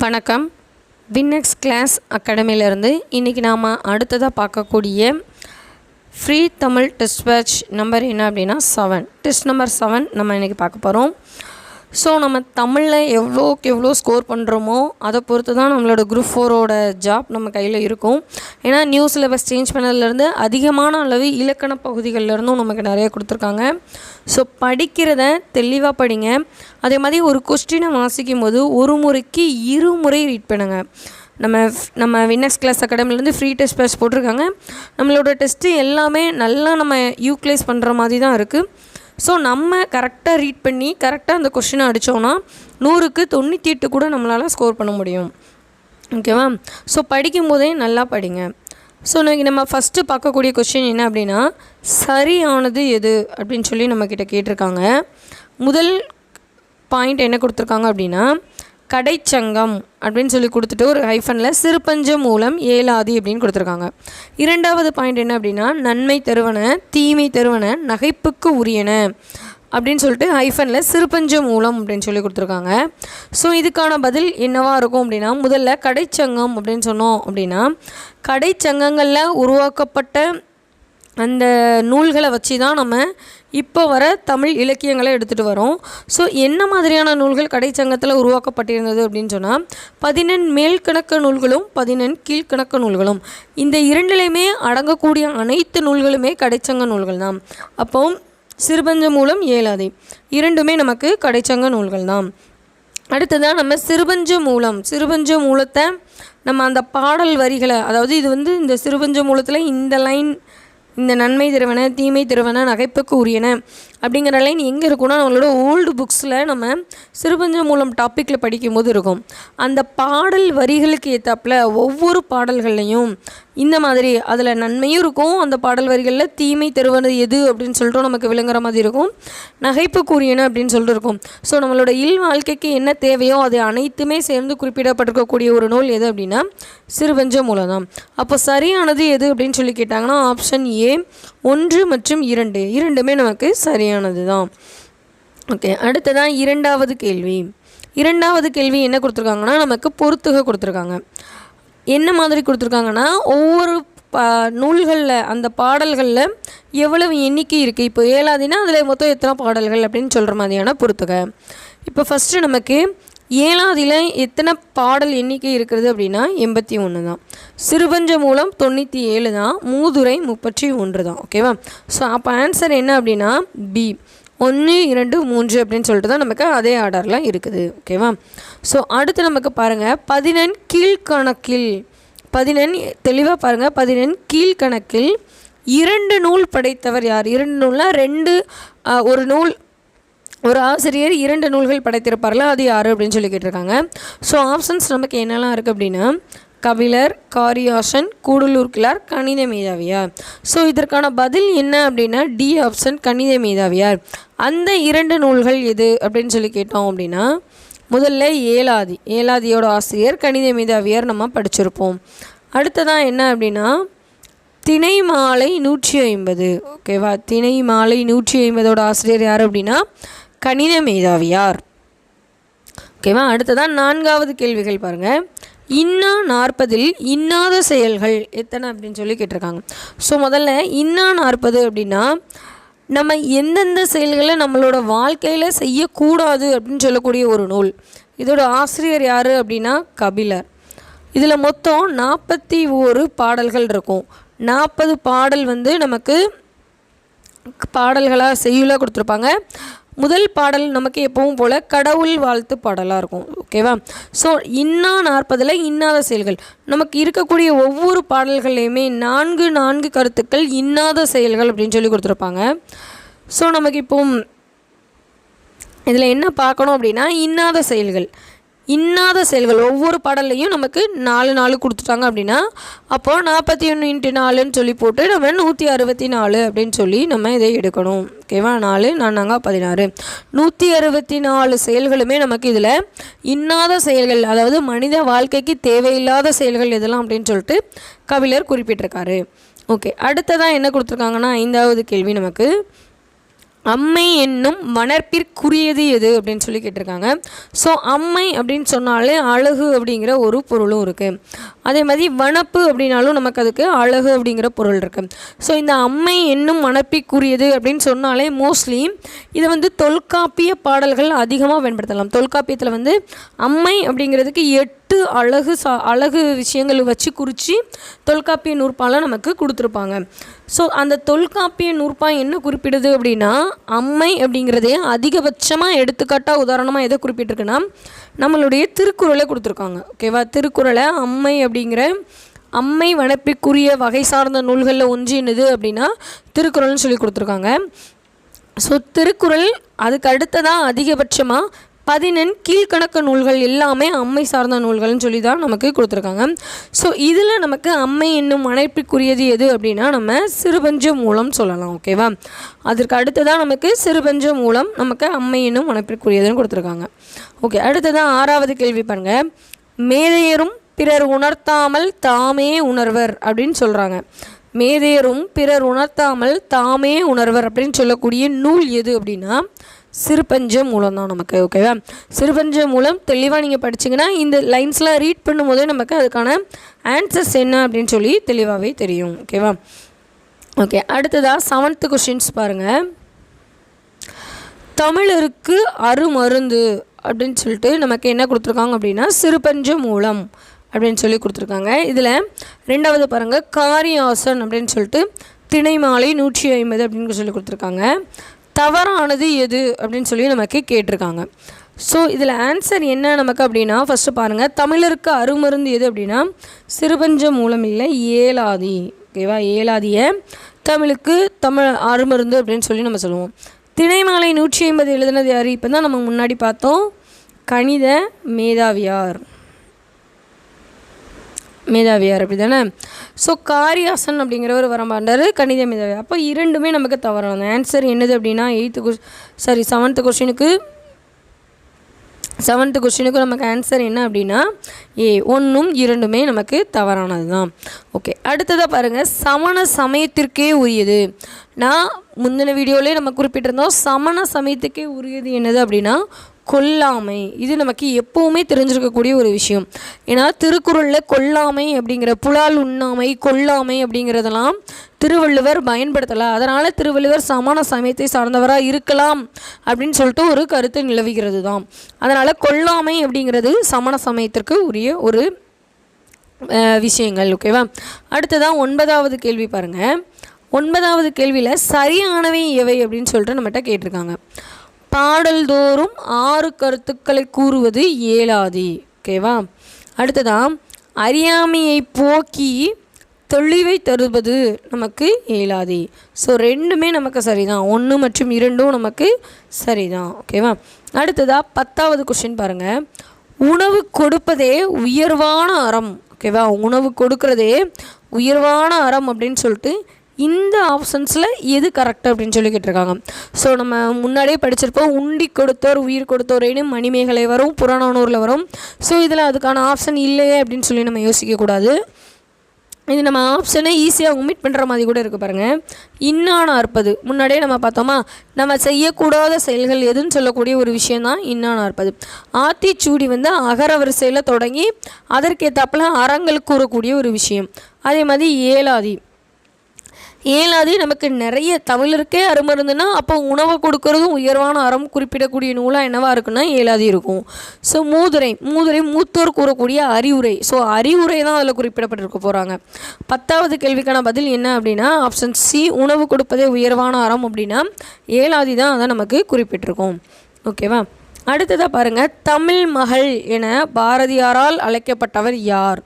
வணக்கம். வின்னெக்ஸ் கிளாஸ் அகாடமியிலேருந்து இன்றைக்கி நாம் அடுத்ததாக பார்க்கக்கூடிய free Tamil test batch number என்ன அப்படின்னா 7. டெஸ்ட் நம்பர் 7 நம்ம இன்றைக்கி பார்க்க போகிறோம். ஸோ நம்ம தமிழில் எவ்வளோக்கு எவ்வளோ ஸ்கோர் பண்ணுறோமோ அதை பொறுத்து தான் நம்மளோட குரூப் 4ஓட ஜாப் நம்ம கையில் இருக்கும். ஏன்னா நியூ சிலபஸ் சேஞ்ச் பண்ணதுலேருந்து அதிகமான அளவு இலக்கண பகுதிகளிலேருந்தும் நமக்கு நிறைய கொடுத்துருக்காங்க. ஸோ படிக்கிறத தெளிவாக படிங்க. அதே மாதிரி ஒரு கொஸ்டினை வாசிக்கும் போது ஒரு முறைக்கு 2 முறை ரீட் பண்ணுங்க. நம்ம வின்னெக்ஸ் கிளாஸ் அகாடமிலேருந்து ஃப்ரீ டெஸ்ட் பேட்ச் போட்டிருக்காங்க. நம்மளோட டெஸ்ட்டு எல்லாமே நல்லா நம்ம யூட்டிலைஸ் பண்ணுற மாதிரி தான் இருக்குது. ஸோ நம்ம கரெக்டாக ரீட் பண்ணி கரெக்டாக அந்த கொஸ்டினை அடித்தோன்னா 100க்கு 98 கூட நம்மளால் ஸ்கோர் பண்ண முடியும். ஓகேவா? ஸோ படிக்கும் போதே நல்லா படிங்க. ஸோ இன்றைக்கி நம்ம ஃபஸ்ட்டு பார்க்கக்கூடிய கொஸ்டின் என்ன அப்படின்னா, சரியானது எது அப்படின்னு சொல்லி நம்மக்கிட்ட கேட்டிருக்காங்க. முதல் பாயிண்ட் என்ன கொடுத்துருக்காங்க அப்படின்னா, கடைச்சங்கம் அப்படின்னு சொல்லி கொடுத்துட்டு ஒரு ஹைஃபனில் சிறுபஞ்ச மூலம் ஏலாதி அப்படின்னு கொடுத்துருக்காங்க. இரண்டாவது பாயிண்ட் என்ன அப்படின்னா, நன்மை தருவன தீமை தருவன நகைப்புக்கு உரியன அப்படின்னு சொல்லிட்டு ஹைஃபனில் சிறுபஞ்ச மூலம் அப்படின்னு சொல்லி கொடுத்துருக்காங்க. ஸோ இதுக்கான பதில் என்னவாக இருக்கும் அப்படின்னா, முதல்ல கடைச்சங்கம் அப்படின்னு சொன்னோம் அப்படின்னா, கடைச்சங்கங்களில் உருவாக்கப்பட்ட அந்த நூல்களை வச்சு தான் நம்ம இப்போ வர தமிழ் இலக்கியங்களை எடுத்துகிட்டு வரோம். ஸோ என்ன மாதிரியான நூல்கள் கடைச்சங்கத்தில் உருவாக்கப்பட்டிருந்தது அப்படின்னு சொன்னால், 14 மேல்கணக்க நூல்களும் 14 கீழ்கணக்க நூல்களும், இந்த இரண்டுலையுமே அடங்கக்கூடிய அனைத்து நூல்களுமே கடைச்சங்க நூல்கள் தான். அப்போ சிறுபஞ்ச மூலம் ஏலாதி இரண்டுமே நமக்கு கடைச்சங்க நூல்கள் தான். அடுத்ததான் நம்ம சிறுபஞ்ச மூலத்தை நம்ம அந்த பாடல் வரிகளை, அதாவது இது வந்து இந்த சிறுபஞ்ச மூலத்தில் இந்த லைன், இந்த நன்மை தருவன தீமை தருவன நகைப்புக்கு உரியன அப்படிங்கிற லைன் எங்கே இருக்குன்னா, நம்மளோட ஓல்டு புக்ஸில் நம்ம சிறுபஞ்ச மூலம் டாப்பிக்கில் படிக்கும்போது இருக்கும். அந்த பாடல் வரிகளுக்கு ஏற்றாப்பில் ஒவ்வொரு பாடல்கள்லையும் இந்த மாதிரி அதில் நன்மையும் இருக்கும், அந்த பாடல் வரிகளில் தீமை தருவது எது அப்படின்னு சொல்லிட்டு நமக்கு விளங்குற மாதிரி இருக்கும், நகைப்புக்குரியன அப்படின்னு சொல்லிட்டு இருக்கும். ஸோ நம்மளோட வாழ்க்கைக்கு என்ன தேவையோ அதை அனைத்துமே சேர்ந்து குறிப்பிடப்பட்டிருக்கக்கூடிய ஒரு நூல் எது அப்படின்னா சிறுபஞ்ச மூலம் தான். அப்போ சரியானது எது அப்படின்னு சொல்லி கேட்டாங்கன்னா, ஆப்ஷன் ஏ 1 மற்றும் 2 இரண்டுமே நமக்கு சரியானது தான். ஓகே, அடுத்ததான் இரண்டாவது கேள்வி என்ன கொடுத்துருக்காங்கன்னா, நமக்கு பொறுத்துக கொடுத்துருக்காங்க. என்ன மாதிரி கொடுத்துருக்காங்கன்னா, ஒவ்வொரு நூல்களில் அந்த பாடல்களில் எவ்வளவு எண்ணிக்கை இருக்குது, இப்போ ஏலாதினா அதில் மொத்தம் எத்தனை பாடல்கள் அப்படின்னு சொல்கிற மாதிரியான பொறுத்துக. இப்போ ஃபஸ்ட்டு நமக்கு ஏலாதியில் எத்தனை பாடல் எண்ணிக்கை இருக்கிறது அப்படின்னா 81 தான். சிறுபஞ்ச மூலம் 97 தான். மூதுரை 31 தான். ஓகேவா? ஸோ அப்போ ஆன்சர் என்ன அப்படின்னா பி 1, 2, 3 அப்படின்னு சொல்லிட்டு தான் நமக்கு அதே ஆர்டரில் இருக்குது. ஓகேவா? ஸோ அடுத்து நமக்கு பாருங்கள், 14 கீழ்கணக்கில், 14 தெளிவாக பாருங்கள், 14 கீழ்கணக்கில் 2 நூல் படைத்தவர் யார்? 2 நூல்னால் 2 ஒரு நூல், ஒரு ஆசிரியர் 2 நூல்கள் படைத்திருப்பார்களா, அது யார் அப்படின்னு சொல்லி கேட்டிருக்காங்க. ஸோ ஆப்ஷன்ஸ் நமக்கு என்னெல்லாம் இருக்குது அப்படின்னா, கபிலர், காரியாசன், கூடலூர் கிழார், கணித மேதாவியார். ஸோ இதற்கான பதில் என்ன அப்படின்னா டி ஆப்ஷன் கணித மேதாவியார். அந்த 2 நூல்கள் எது அப்படின்னு சொல்லி கேட்டோம் அப்படின்னா, முதல்ல ஏலாதியோட ஆசிரியர் கணித மேதாவியார் நம்ம படிச்சிருப்போம். அடுத்ததான் என்ன அப்படின்னா திணைமாலை 150. ஓகேவா? திணைமாலை 150ஓட ஆசிரியர் யார் அப்படின்னா கணித மேதாவியார். ஓகேவா? அடுத்ததான் 4வது கேள்விகள் பாருங்கள். இன்னா 40 இன்னாத செயல்கள் எத்தனை அப்படின்னு சொல்லி கேட்டிருக்காங்க. ஸோ முதல்ல இன்னா 40 அப்படின்னா நம்ம எந்தெந்த செயல்களை நம்மளோட வாழ்க்கையில் செய்யக்கூடாது அப்படின்னு சொல்லக்கூடிய ஒரு நூல். இதோட ஆசிரியர் யார் அப்படின்னா கபிலர். இதில் மொத்தம் 41 பாடல்கள் இருக்கும். 40 பாடல் வந்து நமக்கு பாடல்களாக செய்யுளாக கொடுத்துருப்பாங்க. முதல் பாடல் நமக்கு எப்பவும் போல் கடவுள் வாழ்த்து பாடலாக இருக்கும். ஓகேவா? ஸோ இன்னா 40ல் இன்னாத செயல்கள் நமக்கு இருக்கக்கூடிய ஒவ்வொரு பாடல்கள்லையுமே 4 கருத்துக்கள் இன்னாத செயல்கள் அப்படின்னு சொல்லி கொடுத்துருப்பாங்க. ஸோ நமக்கு இப்போ இதில் என்ன பார்க்கணும் அப்படின்னா, இன்னாத செயல்கள் ஒவ்வொரு பாடல்லையும் நமக்கு 4 கொடுத்துட்டாங்க அப்படின்னா, அப்போது 41 × 4ன்னு சொல்லி போட்டு நம்ம 164 அப்படின்னு சொல்லி நம்ம இதை எடுக்கணும். ஓகேவா? 4 4 16 164 செயல்களுமே நமக்கு இதில் இன்னாத செயல்கள், அதாவது மனித வாழ்க்கைக்கு தேவையில்லாத செயல்கள் எதெல்லாம் அப்படின்னு சொல்லிட்டு கபிலர் குறிப்பிட்டிருக்காரு. ஓகே, அடுத்ததான் என்ன கொடுத்துருக்காங்கன்னா 5வது கேள்வி நமக்கு அம்மை என்னும் வனப்பிற்குரியது எது அப்படின்னு சொல்லி கேட்டிருக்காங்க. ஸோ அம்மை அப்படின்னு சொன்னாலே அழகு அப்படிங்கிற ஒரு பொருளும் இருக்குது. அதே மாதிரி வனப்பு அப்படின்னாலும் நமக்கு அதுக்கு அழகு அப்படிங்கிற பொருள் இருக்குது. ஸோ இந்த அம்மை என்னும் வனப்பிற்குரியது அப்படின்னு சொன்னாலே மோஸ்ட்லி இதை தொல்காப்பிய பாடல்கள் அதிகமாக பயன்படுத்தலாம். தொல்காப்பியத்தில் அம்மை அப்படிங்கிறதுக்கு 8 அழகு விஷயங்கள் வச்சு குறித்து தொல்காப்பிய நூற்பால நமக்கு கொடுத்துருப்பாங்க. ஸோ அந்த தொல்காப்பிய நூற்பா என்ன குறிப்பிடுது அப்படின்னா அம்மை அப்படிங்கிறதே அதிகபட்சமாக எடுத்துக்காட்டாக உதாரணமாக எதை குறிப்பிட்டிருக்குன்னா நம்மளுடைய திருக்குறளை கொடுத்துருக்காங்க. ஓகேவா? திருக்குறளை அம்மை வனப்பிற்குரிய வகை சார்ந்த நூல்களில் ஒன்று என்னது அப்படின்னா திருக்குறள்னு சொல்லி கொடுத்துருக்காங்க. ஸோ திருக்குறள் அதுக்கு அடுத்ததாக அதிகபட்சமாக 14 கீழ்கணக்கு நூல்கள் எல்லாமே அம்மை சார்ந்த நூல்கள்னு சொல்லி தான் நமக்கு கொடுத்துருக்காங்க. ஸோ இதில் நமக்கு அம்மை என்னும் வனப்பிற்குரியது எது அப்படின்னா நம்ம சிறுபஞ்ச மூலம் சொல்லலாம். ஓகேவா? அதற்கு அடுத்ததான் நமக்கு சிறுபஞ்ச மூலம் நமக்கு அம்மை என்னும் வனப்பிற்குரியதுன்னு கொடுத்துருக்காங்க. ஓகே, அடுத்ததான் 6வது கேள்வி பாருங்கள். மேதையரும் பிறர் உணர்த்தாமல் தாமே உணர்வர் அப்படின்னு சொல்கிறாங்க. மேதையரும் பிறர் உணர்த்தாமல் தாமே உணர்வர் அப்படின்னு சொல்லக்கூடிய நூல் எது அப்படின்னா சிறுபஞ்ச மூலம் தான் நமக்கு. ஓகேவா? சிறுபஞ்ச மூலம் தெளிவாக நீங்கள் படிச்சிங்கன்னா இந்த லைன்ஸ்லாம் ரீட் பண்ணும்போதே நமக்கு அதுக்கான ஆன்சர்ஸ் என்ன அப்படின்னு சொல்லி தெளிவாகவே தெரியும். ஓகேவா? ஓகே, அடுத்ததாக 7th கொஷின்ஸ் பாருங்கள். தமிழருக்கு அருமருந்து அப்படின்னு சொல்லிட்டு நமக்கு என்ன கொடுத்துருக்காங்க அப்படின்னா சிறுபஞ்ச மூலம் அப்படின்னு சொல்லி கொடுத்துருக்காங்க. இதில் 2வது பாருங்கள், காரியாசன் அப்படின்னு சொல்லிட்டு திணைமாலை 150 அப்படின்னு சொல்லி கொடுத்துருக்காங்க. தவறானது எது அப்படின்னு சொல்லி நமக்கு கேட்டிருக்காங்க. ஸோ இதில் ஆன்சர் என்ன நமக்கு அப்படின்னா ஃபஸ்ட்டு பாருங்கள், தமிழருக்கு அருமருந்து எது அப்படின்னா சிறுபஞ்ச மூலம் இல்லை, ஏலாதி. ஓகேவா? ஏலாதியை தமிழுக்கு அருமருந்து அப்படின்னு சொல்லி நம்ம சொல்லுவோம். திணைமாலை 150 எழுதுனது யார்? இப்போ தான் நம்ம முன்னாடி பார்த்தோம், கணித மேதாவியார் அப்படி தானே. ஸோ காரியாசன் அப்படிங்கிறவர் வரமாட்டார், கணித மேதாவியார். அப்போ இரண்டுமே நமக்கு தவறான ஆன்சர் என்னது அப்படின்னா 7th கொஸ்டினுக்கு நமக்கு ஆன்சர் என்ன அப்படின்னா 1ம் 2மே நமக்கு தவறானது தான். ஓகே, அடுத்ததாக பாருங்கள், சமண சமயத்திற்கே உரியது. நான் முந்தின வீடியோவிலே நம்ம குறிப்பிட்டிருந்தோம், சமண சமயத்துக்கே உரியது என்னது அப்படின்னா கொல்லாமை. இது நமக்கு எப்போவுமே தெரிஞ்சிருக்கக்கூடிய ஒரு விஷயம். ஏன்னா திருக்குறளில் கொல்லாமை அப்படிங்கிற புலால் உண்ணாமை, கொல்லாமை அப்படிங்கிறதெல்லாம் திருவள்ளுவர் பயன்படுத்தலை. அதனால் திருவள்ளுவர் சமண சமயத்தை சார்ந்தவராக இருக்கலாம் அப்படின்னு சொல்லிட்டு ஒரு கருத்து நிலவுகிறது தான். அதனால் கொல்லாமை அப்படிங்கிறது சமண சமயத்திற்கு உரிய ஒரு விஷயங்கள். ஓகேவா? அடுத்ததான் 9வது கேள்வி பாருங்கள். 9வது கேள்வியில் சரியானவை எவை அப்படின்னு சொல்லிட்டு நம்மகிட்ட கேட்டிருக்காங்க. பாடல்தோறும் 6 கருத்துக்களை கூறுவது ஏலாதி. ஓகேவா? அடுத்ததான் அறியாமையை போக்கி தெளிவை தருவது நமக்கு ஏலாதி. ஸோ 2மே நமக்கு சரிதான், 1 மற்றும் 2ம் நமக்கு சரிதான். ஓகேவா? அடுத்ததாக 10வது கொஸ்டின் பாருங்கள். உணவு கொடுப்பதே உயர்வான அறம். ஓகேவா? உணவு கொடுக்கறதே உயர்வான அறம் அப்படின்னு சொல்லிட்டு இந்த ஆப்ஷன்ஸில் எது கரெக்ட் அப்படின்னு சொல்லி கேட்டிருக்காங்க. ஸோ நம்ம முன்னாடியே படிச்சிருப்போம், உண்டி கொடுத்தோர் உயிர் கொடுத்தோரேன்னு மணிமேகலை வரும், புறநானூரில் வரும். ஸோ இதில் அதுக்கான ஆப்ஷன் இல்லையே அப்படின்னு சொல்லி நம்ம யோசிக்கக்கூடாது. இது நம்ம ஆப்ஷனை ஈஸியாக ஒமிட் பண்ணுற மாதிரி கூட இருக்குது பாருங்கள். இன்னான அற்பது முன்னாடியே நம்ம பார்த்தோமா, நம்ம செய்யக்கூடாத செயல்கள் எதுன்னு சொல்லக்கூடிய ஒரு விஷயந்தான் இன்னான அற்பது. ஆத்திச்சூடி அகர வரிசையில் தொடங்கி அதற்கேற்றாப்பில் அறங்கள் கூறக்கூடிய ஒரு விஷயம். அதே மாதிரி ஏலாதி நமக்கு நிறைய தமிழருக்கே அருமருந்துன்னா அப்போ உணவை கொடுக்கறதும் உயர்வான அறம் குறிப்பிடக்கூடிய நூலாக என்னவா இருக்குன்னா ஏலாதி இருக்கும். ஸோ மூதுரை மூத்தோர் கூறக்கூடிய அறிவுரை. ஸோ அறிவுரை தான் அதில் குறிப்பிடப்பட்டிருக்க போகிறாங்க. 10வது கேள்விக்கான பதில் என்ன அப்படின்னா ஆப்ஷன் சி, உணவு கொடுப்பதே உயர்வான அறம் அப்படின்னா ஏலாதி தான் அதை நமக்கு குறிப்பிட்டிருக்கோம். ஓகேவா? அடுத்ததாக பாருங்கள், தமிழ் மகள் என பாரதியாரால் அழைக்கப்பட்டவர் யார்?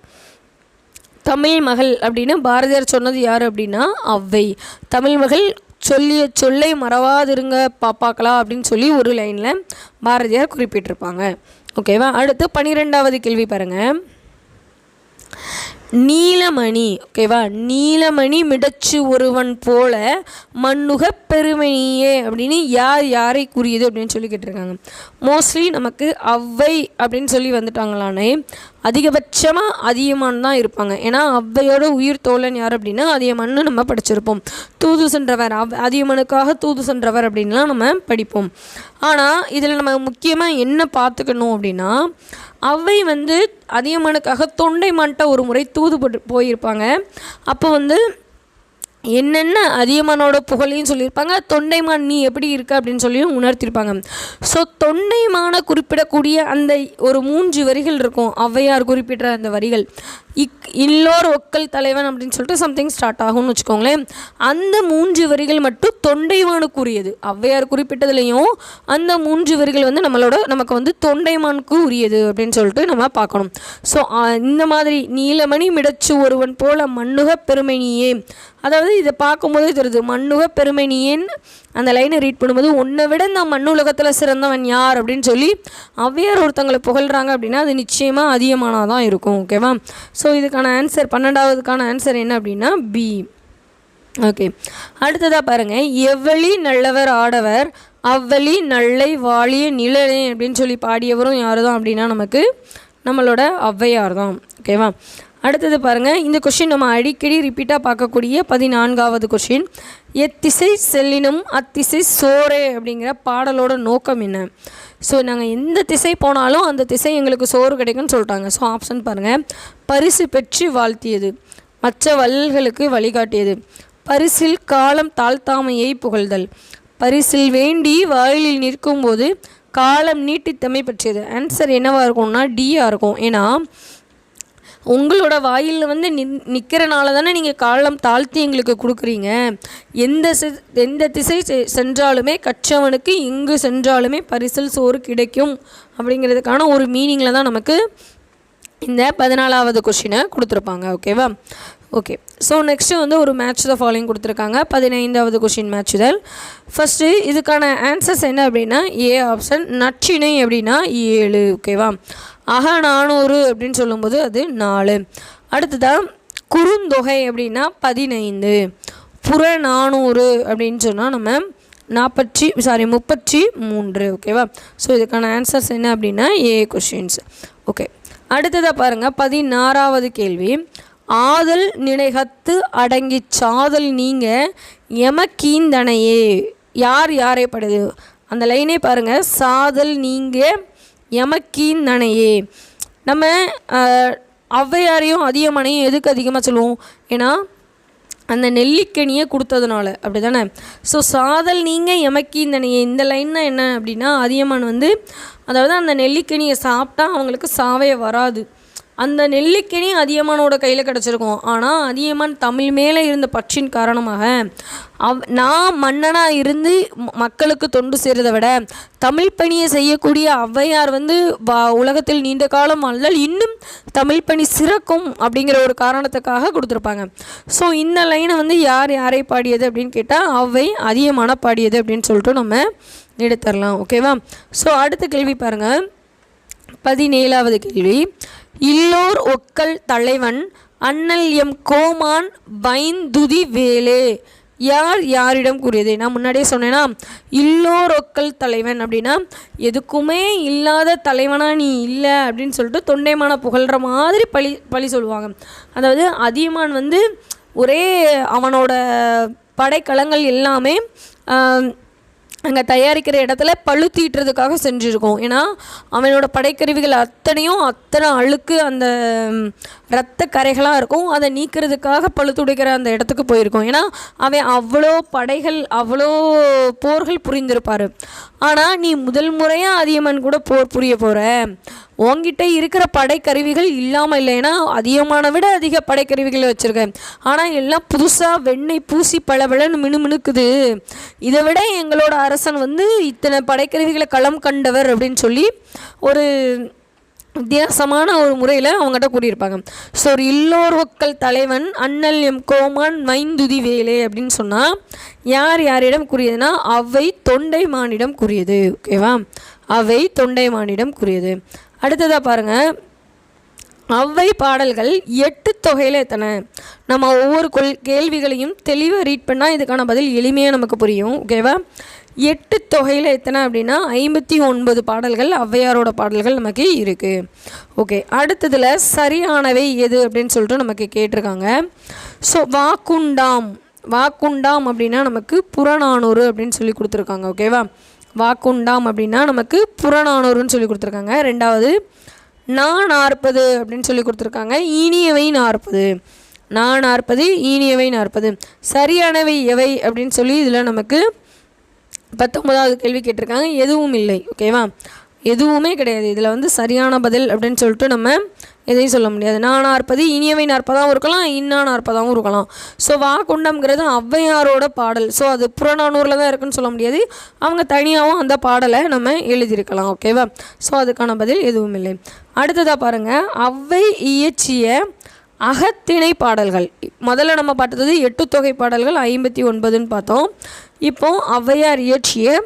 தமிழ் மகள் அப்படின்னு பாரதியார் சொன்னது யார் அப்படின்னா ஔவை. தமிழ் மகள் சொல்லிய சொல்லை மறவாதிருங்க பாப்பாக்களா அப்படின்னு சொல்லி ஒரு லைனில் பாரதியார் குறிப்பிட்டிருப்பாங்க. ஓகேவா? அடுத்து 12வது கேள்வி பாருங்கள். நீலமணி. ஓகேவா, நீலமணி மிடச்சு ஒருவன் போல மண்ணுக பெருமணியே அப்படின்னு யார் யாரை கூறியது அப்படின்னு சொல்லி கேட்டிருக்காங்க. மோஸ்ட்லி நமக்கு ஔவை அப்படின்னு சொல்லி வந்துட்டாங்களானே அதிகபட்சமாக அதியமான் தான் இருப்பாங்க. ஏன்னா ஔவையோட உயிர் தோழன் யார் அப்படின்னா அதியமான்னு நம்ம படிச்சிருப்போம். தூது சென்றவர், அதியமானுக்காக தூது சென்றவர் அப்படின்லாம் நம்ம படிப்போம். ஆனால் இதில் நம்ம முக்கியமாக என்ன பார்த்துக்கணும் அப்படின்னா, ஔவை அதியமானுக்காக தொண்டைமான்ட்ட ஒரு முறை தூது போயிருப்பாங்க. அப்போ என்னென்ன அதியமானோட புகழையும் சொல்லியிருப்பாங்க, தொண்டைமான் நீ எப்படி இருக்க அப்படின்னு சொல்லியும் உணர்த்திருப்பாங்க. ஸோ தொண்டைமான குறிப்பிடக்கூடிய அந்த ஒரு 3 வரிகள் இருக்கும். ஔவையார் குறிப்பிட்ட அந்த வரிகள் இல்லோர் ஒக்கல் தலைவன் அப்படின்னு சொல்லிட்டு சம்திங் ஸ்டார்ட் ஆகும்னு வச்சுக்கோங்களேன். அந்த 3 வரிகள் மட்டும் தொண்டைமானுக்குரியது. ஔவையார் குறிப்பிட்டதுலேயும் அந்த 3 வரிகள் நமக்கு தொண்டைமானுக்கு உரியது அப்படின்னு சொல்லிட்டு நம்ம பார்க்கணும். ஸோ இந்த மாதிரி நீலமணி மிடச்சு ஒருவன் போல மண்ணுக பெருமணியே, அதாவது இதை பார்க்கும்போதே தெரியுது மண்ணுக பெருமணியேன்னு அந்த லைனை ரீட் பண்ணும்போது உன்னை விட நான் மண்ணுலகத்தில் சிறந்தவன் யார் அப்படின்னு சொல்லி ஔவையார் ஒருத்தங்களை புகழ்கிறாங்க அப்படின்னா அது நிச்சயமாக அதிகமானாக தான் இருக்கும். ஓகேவா, ஸோ இதுக்கான ஆன்சர் 12வதுக்கான ஆன்சர் என்ன அப்படின்னா பி. ஓகே, அடுத்ததாக பாருங்கள், எவ்வளி நல்லவர் ஆடவர் அவ்வளி நல்லை வாழிய நிழலே அப்படின்னு சொல்லி பாடியவரும் யார் தான் அப்படின்னா நமக்கு நம்மளோட ஔவையார் தான். ஓகேவா, அடுத்தது பாருங்கள், இந்த கொஷின் நம்ம அடிக்கடி ரிப்பீட்டாக பார்க்கக்கூடிய 14வது கொஷின். எத்திசை செல்லினும் அத்திசை சோரே அப்படிங்கிற பாடலோட நோக்கம் என்ன? ஸோ நாங்கள் எந்த திசை போனாலும் அந்த திசை எங்களுக்கு சோறு கிடைக்கும்னு சொல்லிட்டாங்க. ஸோ ஆப்ஷன் பாருங்கள், பரிசு பெற்று வாழ்த்தியது, மற்ற வள்ளல்களுக்கு வழிகாட்டியது, பரிசில் காலம் தாழ்த்தாமையை புகழ்தல், பரிசில் வேண்டி வாயிலில் நிற்கும்போது காலம் நீட்டித்தமை பற்றியது. ஆன்சர் என்னவாக இருக்கும்னா டியாக இருக்கும். ஏன்னா உங்களோட வாயில் நிற்கிறனால தானே நீங்கள் காலம் தாழ்த்தி எங்களுக்கு கொடுக்குறீங்க. எந்த திசை சென்றாலுமே கற்றவனுக்கு எங்கு சென்றாலுமே பரிசில் சோறு கிடைக்கும் அப்படிங்கிறதுக்கான ஒரு மீனிங்கில் தான் நமக்கு இந்த 14வது கொஷினை கொடுத்துருப்பாங்க. ஓகேவா, ஓகே. ஸோ நெக்ஸ்ட்டு ஒரு மேட்ச் த ஃபாலோயிங் கொடுத்துருக்காங்க. 15வது கொஷின் மேட்சுதல். ஃபஸ்ட்டு இதுக்கான ஆன்சர்ஸ் என்ன அப்படின்னா ஏ ஆப்ஷன். நற்றிணை அப்படின்னா 7. ஓகேவா, அகநானூறு அப்படின்னு சொல்லும்போது அது 4. அடுத்ததான் குறுந்தொகை அப்படின்னா 15. புறநானூறு அப்படின்னு சொன்னால் நம்ம 33. ஓகேவா, ஸோ இதுக்கான ஆன்சர்ஸ் என்ன அப்படின்னா ஏ கொஷின்ஸ். ஓகே, அடுத்ததாக பாருங்கள் 16வது கேள்வி. ஆதல் நினைகத்து அடங்கி சாதல் நீங்கள் எமக்கீந்தனையே யார் யாரை படுது அந்த லைனே பாருங்கள். சாதல் நீங்கள் எமக்கீந்தனையே. நம்ம ஔவையாரையும் அதியமானையும் எதுக்கு அதிகமாக சொல்லுவோம்? ஏன்னா அந்த நெல்லிக்கனியை கொடுத்ததுனால, அப்படி தானே? ஸோ சாதல் நீங்கள் எமக்கீந்தனையே இந்த லைன் தான் என்ன அப்படின்னா அதியமான் அதாவது அந்த நெல்லிக்கனியை சாப்பிட்டா அவங்களுக்கு சாவே வராது. அந்த நெல்லிக்கனி அதியமானோட கையில் கிடச்சிருக்கும். ஆனால் அதியமான் தமிழ் மேலே இருந்த பற்றின் காரணமாக நான் மன்னனாக இருந்து மக்களுக்கு தொண்டு செய்கிறத விட தமிழ் பணியை செய்யக்கூடிய ஔவையார் உலகத்தில் நீண்ட காலம் வாழ்ந்தால் இன்னும் தமிழ் பணி சிறக்கும் அப்படிங்கிற ஒரு காரணத்துக்காக கொடுத்துருப்பாங்க. ஸோ இந்த லைனை யார் யாரை பாடியது அப்படின்னு கேட்டால் ஔவை அதியமான பாடியது அப்படின்னு சொல்லிட்டு நம்ம எடுத்துடலாம். ஓகேவா, ஸோ அடுத்த கேள்வி பாருங்கள், 17வது கேள்வி. இல்லோர் ஒக்கல் தலைவன் அண்ணல் எம் கோமான் வைந்துதி வேலே யார் யாரிடம் கூறியது? நான் முன்னாடியே சொன்னேன்னா இல்லோர் ஒக்கல் தலைவன் அப்படின்னா எதுக்குமே இல்லாத தலைவனாக நீ இல்லை அப்படின்னு சொல்லிட்டு தொண்டைமான புகழ்கிற மாதிரி பழி சொல்லுவாங்க. அதாவது அதியமான் ஒரே அவனோட படைக்கலங்கள் எல்லாமே அங்கே தயாரிக்கிற இடத்துல பழு தீட்டுறதுக்காக செஞ்சுருக்கோம். ஏன்னா அவனோட படைக்கருவிகள் அத்தனை அழுக்கு அந்த இரத்த கரைகளாக இருக்கும். அதை நீக்கிறதுக்காக பழு துடைக்கிற அந்த இடத்துக்கு போயிருக்கோம். ஏன்னா அவன் அவ்வளோ படைகள் அவ்வளோ போர்கள் புரிந்திருப்பார். ஆனால் நீ முதல் முறையாக அதியமான் கூட போர் புரிய போகிற, உங்ககிட்ட இருக்கிற படைக்கருவிகள் இல்லாமல் இல்லை. ஏன்னா அதிகமான விட அதிக படைக்கருவிகளை வச்சுருக்கேன். ஆனால் எல்லாம் புதுசாக வெண்ணெய் பூசி பளபளன்னு மினுமினுக்குது. இதை விட எங்களோட அரசன் இத்தனை படைக்கருவிகளை களம் கண்டவர் அப்படின்னு சொல்லி ஒரு வித்தியாசமான ஒரு முறையில் அவங்ககிட்ட கூறியிருப்பாங்க. ஸோ ஒரு இல்லோர் ஒக்கல் தலைவன் அண்ணல் எம் கோமான் வைந்துதி வேலே அப்படின்னு சொன்னால் யார் யாரிடம் கூறியதுன்னா ஔவை தொண்டைமானிடம் கூறியது. ஓகேவா, ஔவை தொண்டைமானிடம் கூறியது. அடுத்ததாக பாருங்கள் அவ்வை பாடல்கள் 8 தொகையில் எத்தனை? நம்ம ஒவ்வொரு கேள்விகளையும் தெளிவாக ரீட் பண்ணால் இதுக்கான பதில் எளிமையாக நமக்கு புரியும். ஓகேவா? 8 தொகையில் எத்தனை அப்படின்னா 59 பாடல்கள் ஔவையாரோட பாடல்கள் நமக்கு இருக்குது. ஓகே, அடுத்ததில் சரியானவை எது அப்படின்னு சொல்லிட்டு நமக்கு கேட்டிருக்காங்க. ஸோ வாக்குண்டாம் அப்படின்னா நமக்கு புறநானூறு அப்படின்னு சொல்லி கொடுத்துருக்காங்க. ஓகேவா? வாக்குண்டாம் அப்படின்னா நமக்கு புறநானூறுன்னு சொல்லி கொடுத்துருக்காங்க. ரெண்டாவது 40 அப்படின்னு சொல்லி கொடுத்துருக்காங்க. இனியவை 40, 40 இனியவை 40. சரியானவை எவை அப்படின்னு சொல்லி இதில் நமக்கு 19வது கேள்வி கேட்டிருக்காங்க. எதுவும் இல்லை. ஓகேவா? எதுவுமே கிடையாது. இதில் வந்து சரியான பதில் அப்படின்னு சொல்லிட்டு நம்ம எதையும் சொல்ல முடியாது. 40 இனியவை 40 இருக்கலாம், இன்னா 40 இருக்கலாம். ஸோ வாக்குண்டம்ங்கிறது ஔவையாரோட பாடல். ஸோ அது புறநானூரில் தான் இருக்குன்னு சொல்ல முடியாது. அவங்க தனியாகவும் அந்த பாடலை நம்ம எழுதியிருக்கலாம். ஓகேவா? ஸோ அதுக்கான பதில் எதுவும் இல்லை. அடுத்ததாக பாருங்கள், ஔவை இயற்றிய அகத்திணை பாடல்கள். முதல்ல நம்ம பார்த்தது 8 தொகை பாடல்கள் 59ன்னு பார்த்தோம். இப்போது ஔவையார் இயற்றிய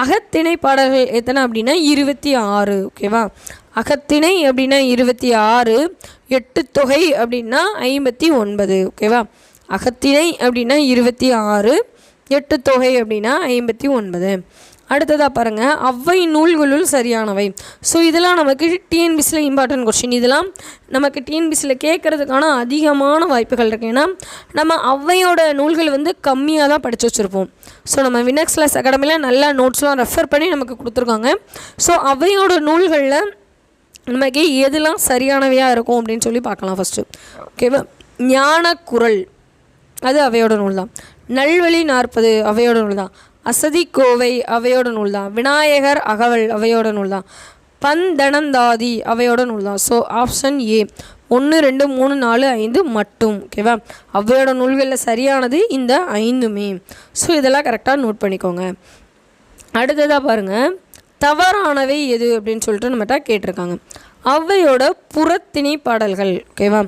அகத்திணை பாடல்கள் எத்தனை அப்படின்னா 26. ஓகேவா? அகத்திணை அப்படின்னா 26, 8 தொகை அப்படின்னா 59. ஓகேவா? அகத்திணை அப்படின்னா 26, 8 தொகை அப்படின்னா 59. அடுத்ததாக பாருங்கள், ஔவை நூல்களுள் சரியானவை. ஸோ இதெல்லாம் நமக்கு டிஎன்பிசியில் இம்பார்ட்டன்ட் கொஸ்டின். இதெல்லாம் நமக்கு டிஎன்பிசியில் கேட்குறதுக்கான அதிகமான வாய்ப்புகள் இருக்குது. ஏன்னா நம்ம ஔவையோட நூல்கள் வந்து கம்மியாக தான் படித்து வச்சுருப்போம். ஸோ நம்ம வினெக்ஸ் கிளாஸ் அகாடமியில் நல்லா நோட்ஸ்லாம் ரெஃபர் பண்ணி நமக்கு கொடுத்துருக்காங்க. ஸோ ஔவையோட நூல்களில் நமக்கு எதெல்லாம் சரியானவையாக இருக்கும் அப்படின்னு சொல்லி பார்க்கலாம். ஃபஸ்ட்டு ஓகேவா? ஞானக்குரல் அது ஔவையோட நூல் தான். நல்வழி 40 ஔவையோட நூல் தான். அசதி கோவை ஔவையோட நூல் தான். விநாயகர் அகவல் ஔவையோட நூல் தான். பந்தனந்தாதி ஔவையோட நூல் தான். ஸோ ஆப்ஷன் ஏ 1, 2, 3, 4, 5 மட்டும். ஓகேவா? ஔவையோட நூல்களில் சரியானது இந்த 5மே. ஸோ இதெல்லாம் கரெக்டாக நோட் பண்ணிக்கோங்க. அடுத்ததாக பாருங்கள், தவறானவை எது அப்படின்னு சொல்லிட்டு நம்மகிட்ட கேட்டிருக்காங்க. ஔவையோட புறத்திணை பாடல்கள். ஓகேவா?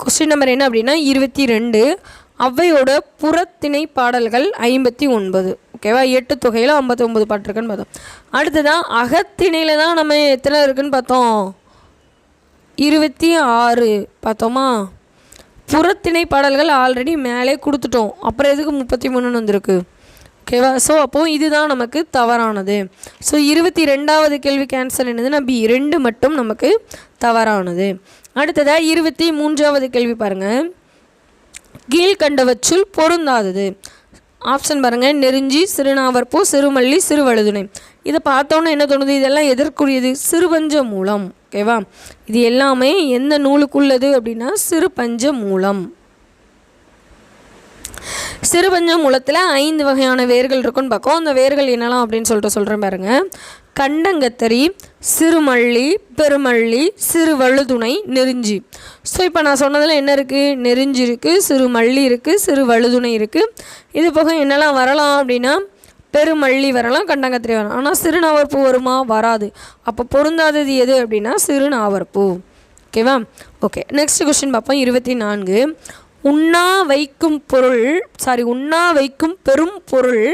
கொஸ்டின் நம்பர் என்ன அப்படின்னா 22. ஔவையோட புறத்திணை பாடல்கள் 59. ஓகேவா? 8 தொகையில் 59 பாட்டு இருக்குன்னு பார்த்தோம். அடுத்ததான் அகத்திணையில் தான் நம்ம எத்தனை இருக்குதுன்னு பார்த்தோம், 26 பார்த்தோமா? புறத்திணை பாடல்கள் ஆல்ரெடி மேலே கொடுத்துட்டோம். அப்புறம் எதுக்கு 33ன்னு வந்திருக்கு? ஓகேவா? ஸோ அப்போது இதுதான் நமக்கு தவறானது. ஸோ 22வது கேள்விக்கு ஆன்சர் என்னதுன்னா பி, 2 மட்டும் நமக்கு தவறானது. அடுத்ததாக 23வது கேள்வி பாருங்கள், கீழ்கண்டவற்றுள் பொருந்தாதது. ஆப்ஷன் பாருங்கள், நெருஞ்சி, சிறுநாவற்பூ, சிறுமல்லி, சிறுவழுதுணை. இதை பார்த்தோன்னே என்ன தோணுது? இதெல்லாம் எதற்குரியது? சிறுபஞ்ச மூலம். ஓகேவா? இது எல்லாமே எந்த நூலுக்குள்ளது அப்படின்னா சிறுபஞ்ச மூலம். சிறுபஞ்ச மூலத்தில் 5 வகையான வேர்கள் இருக்குன்னு பார்க்கும். அந்த வேர்கள் என்னெல்லாம் அப்படின்னு சொல்லிட்டு சொல்கிறேன் பாருங்கள். கண்டங்கத்தரி, சிறுமல்லி, பெருமல்லி, சிறுவழுதுணை, நெருஞ்சி. ஸோ இப்போ நான் சொன்னதில் என்ன இருக்குது? நெருஞ்சி இருக்குது, சிறுமல்லி இருக்குது, சிறுவழுதுணை இருக்குது. இது போக என்னெல்லாம் வரலாம் அப்படின்னா பெருமல்லி வரலாம், கண்டங்கத்திரி வரலாம். ஆனால் சிறுநாவற்பூ வருமா? வராது. அப்போ பொருந்தாதது எது அப்படின்னா சிறுநாவற்பூ. ஓகேவா? ஓகே, நெக்ஸ்ட் கொஸ்டின் பார்ப்போம். 24. உண்ணா வைக்கும் பெரும் பொருள்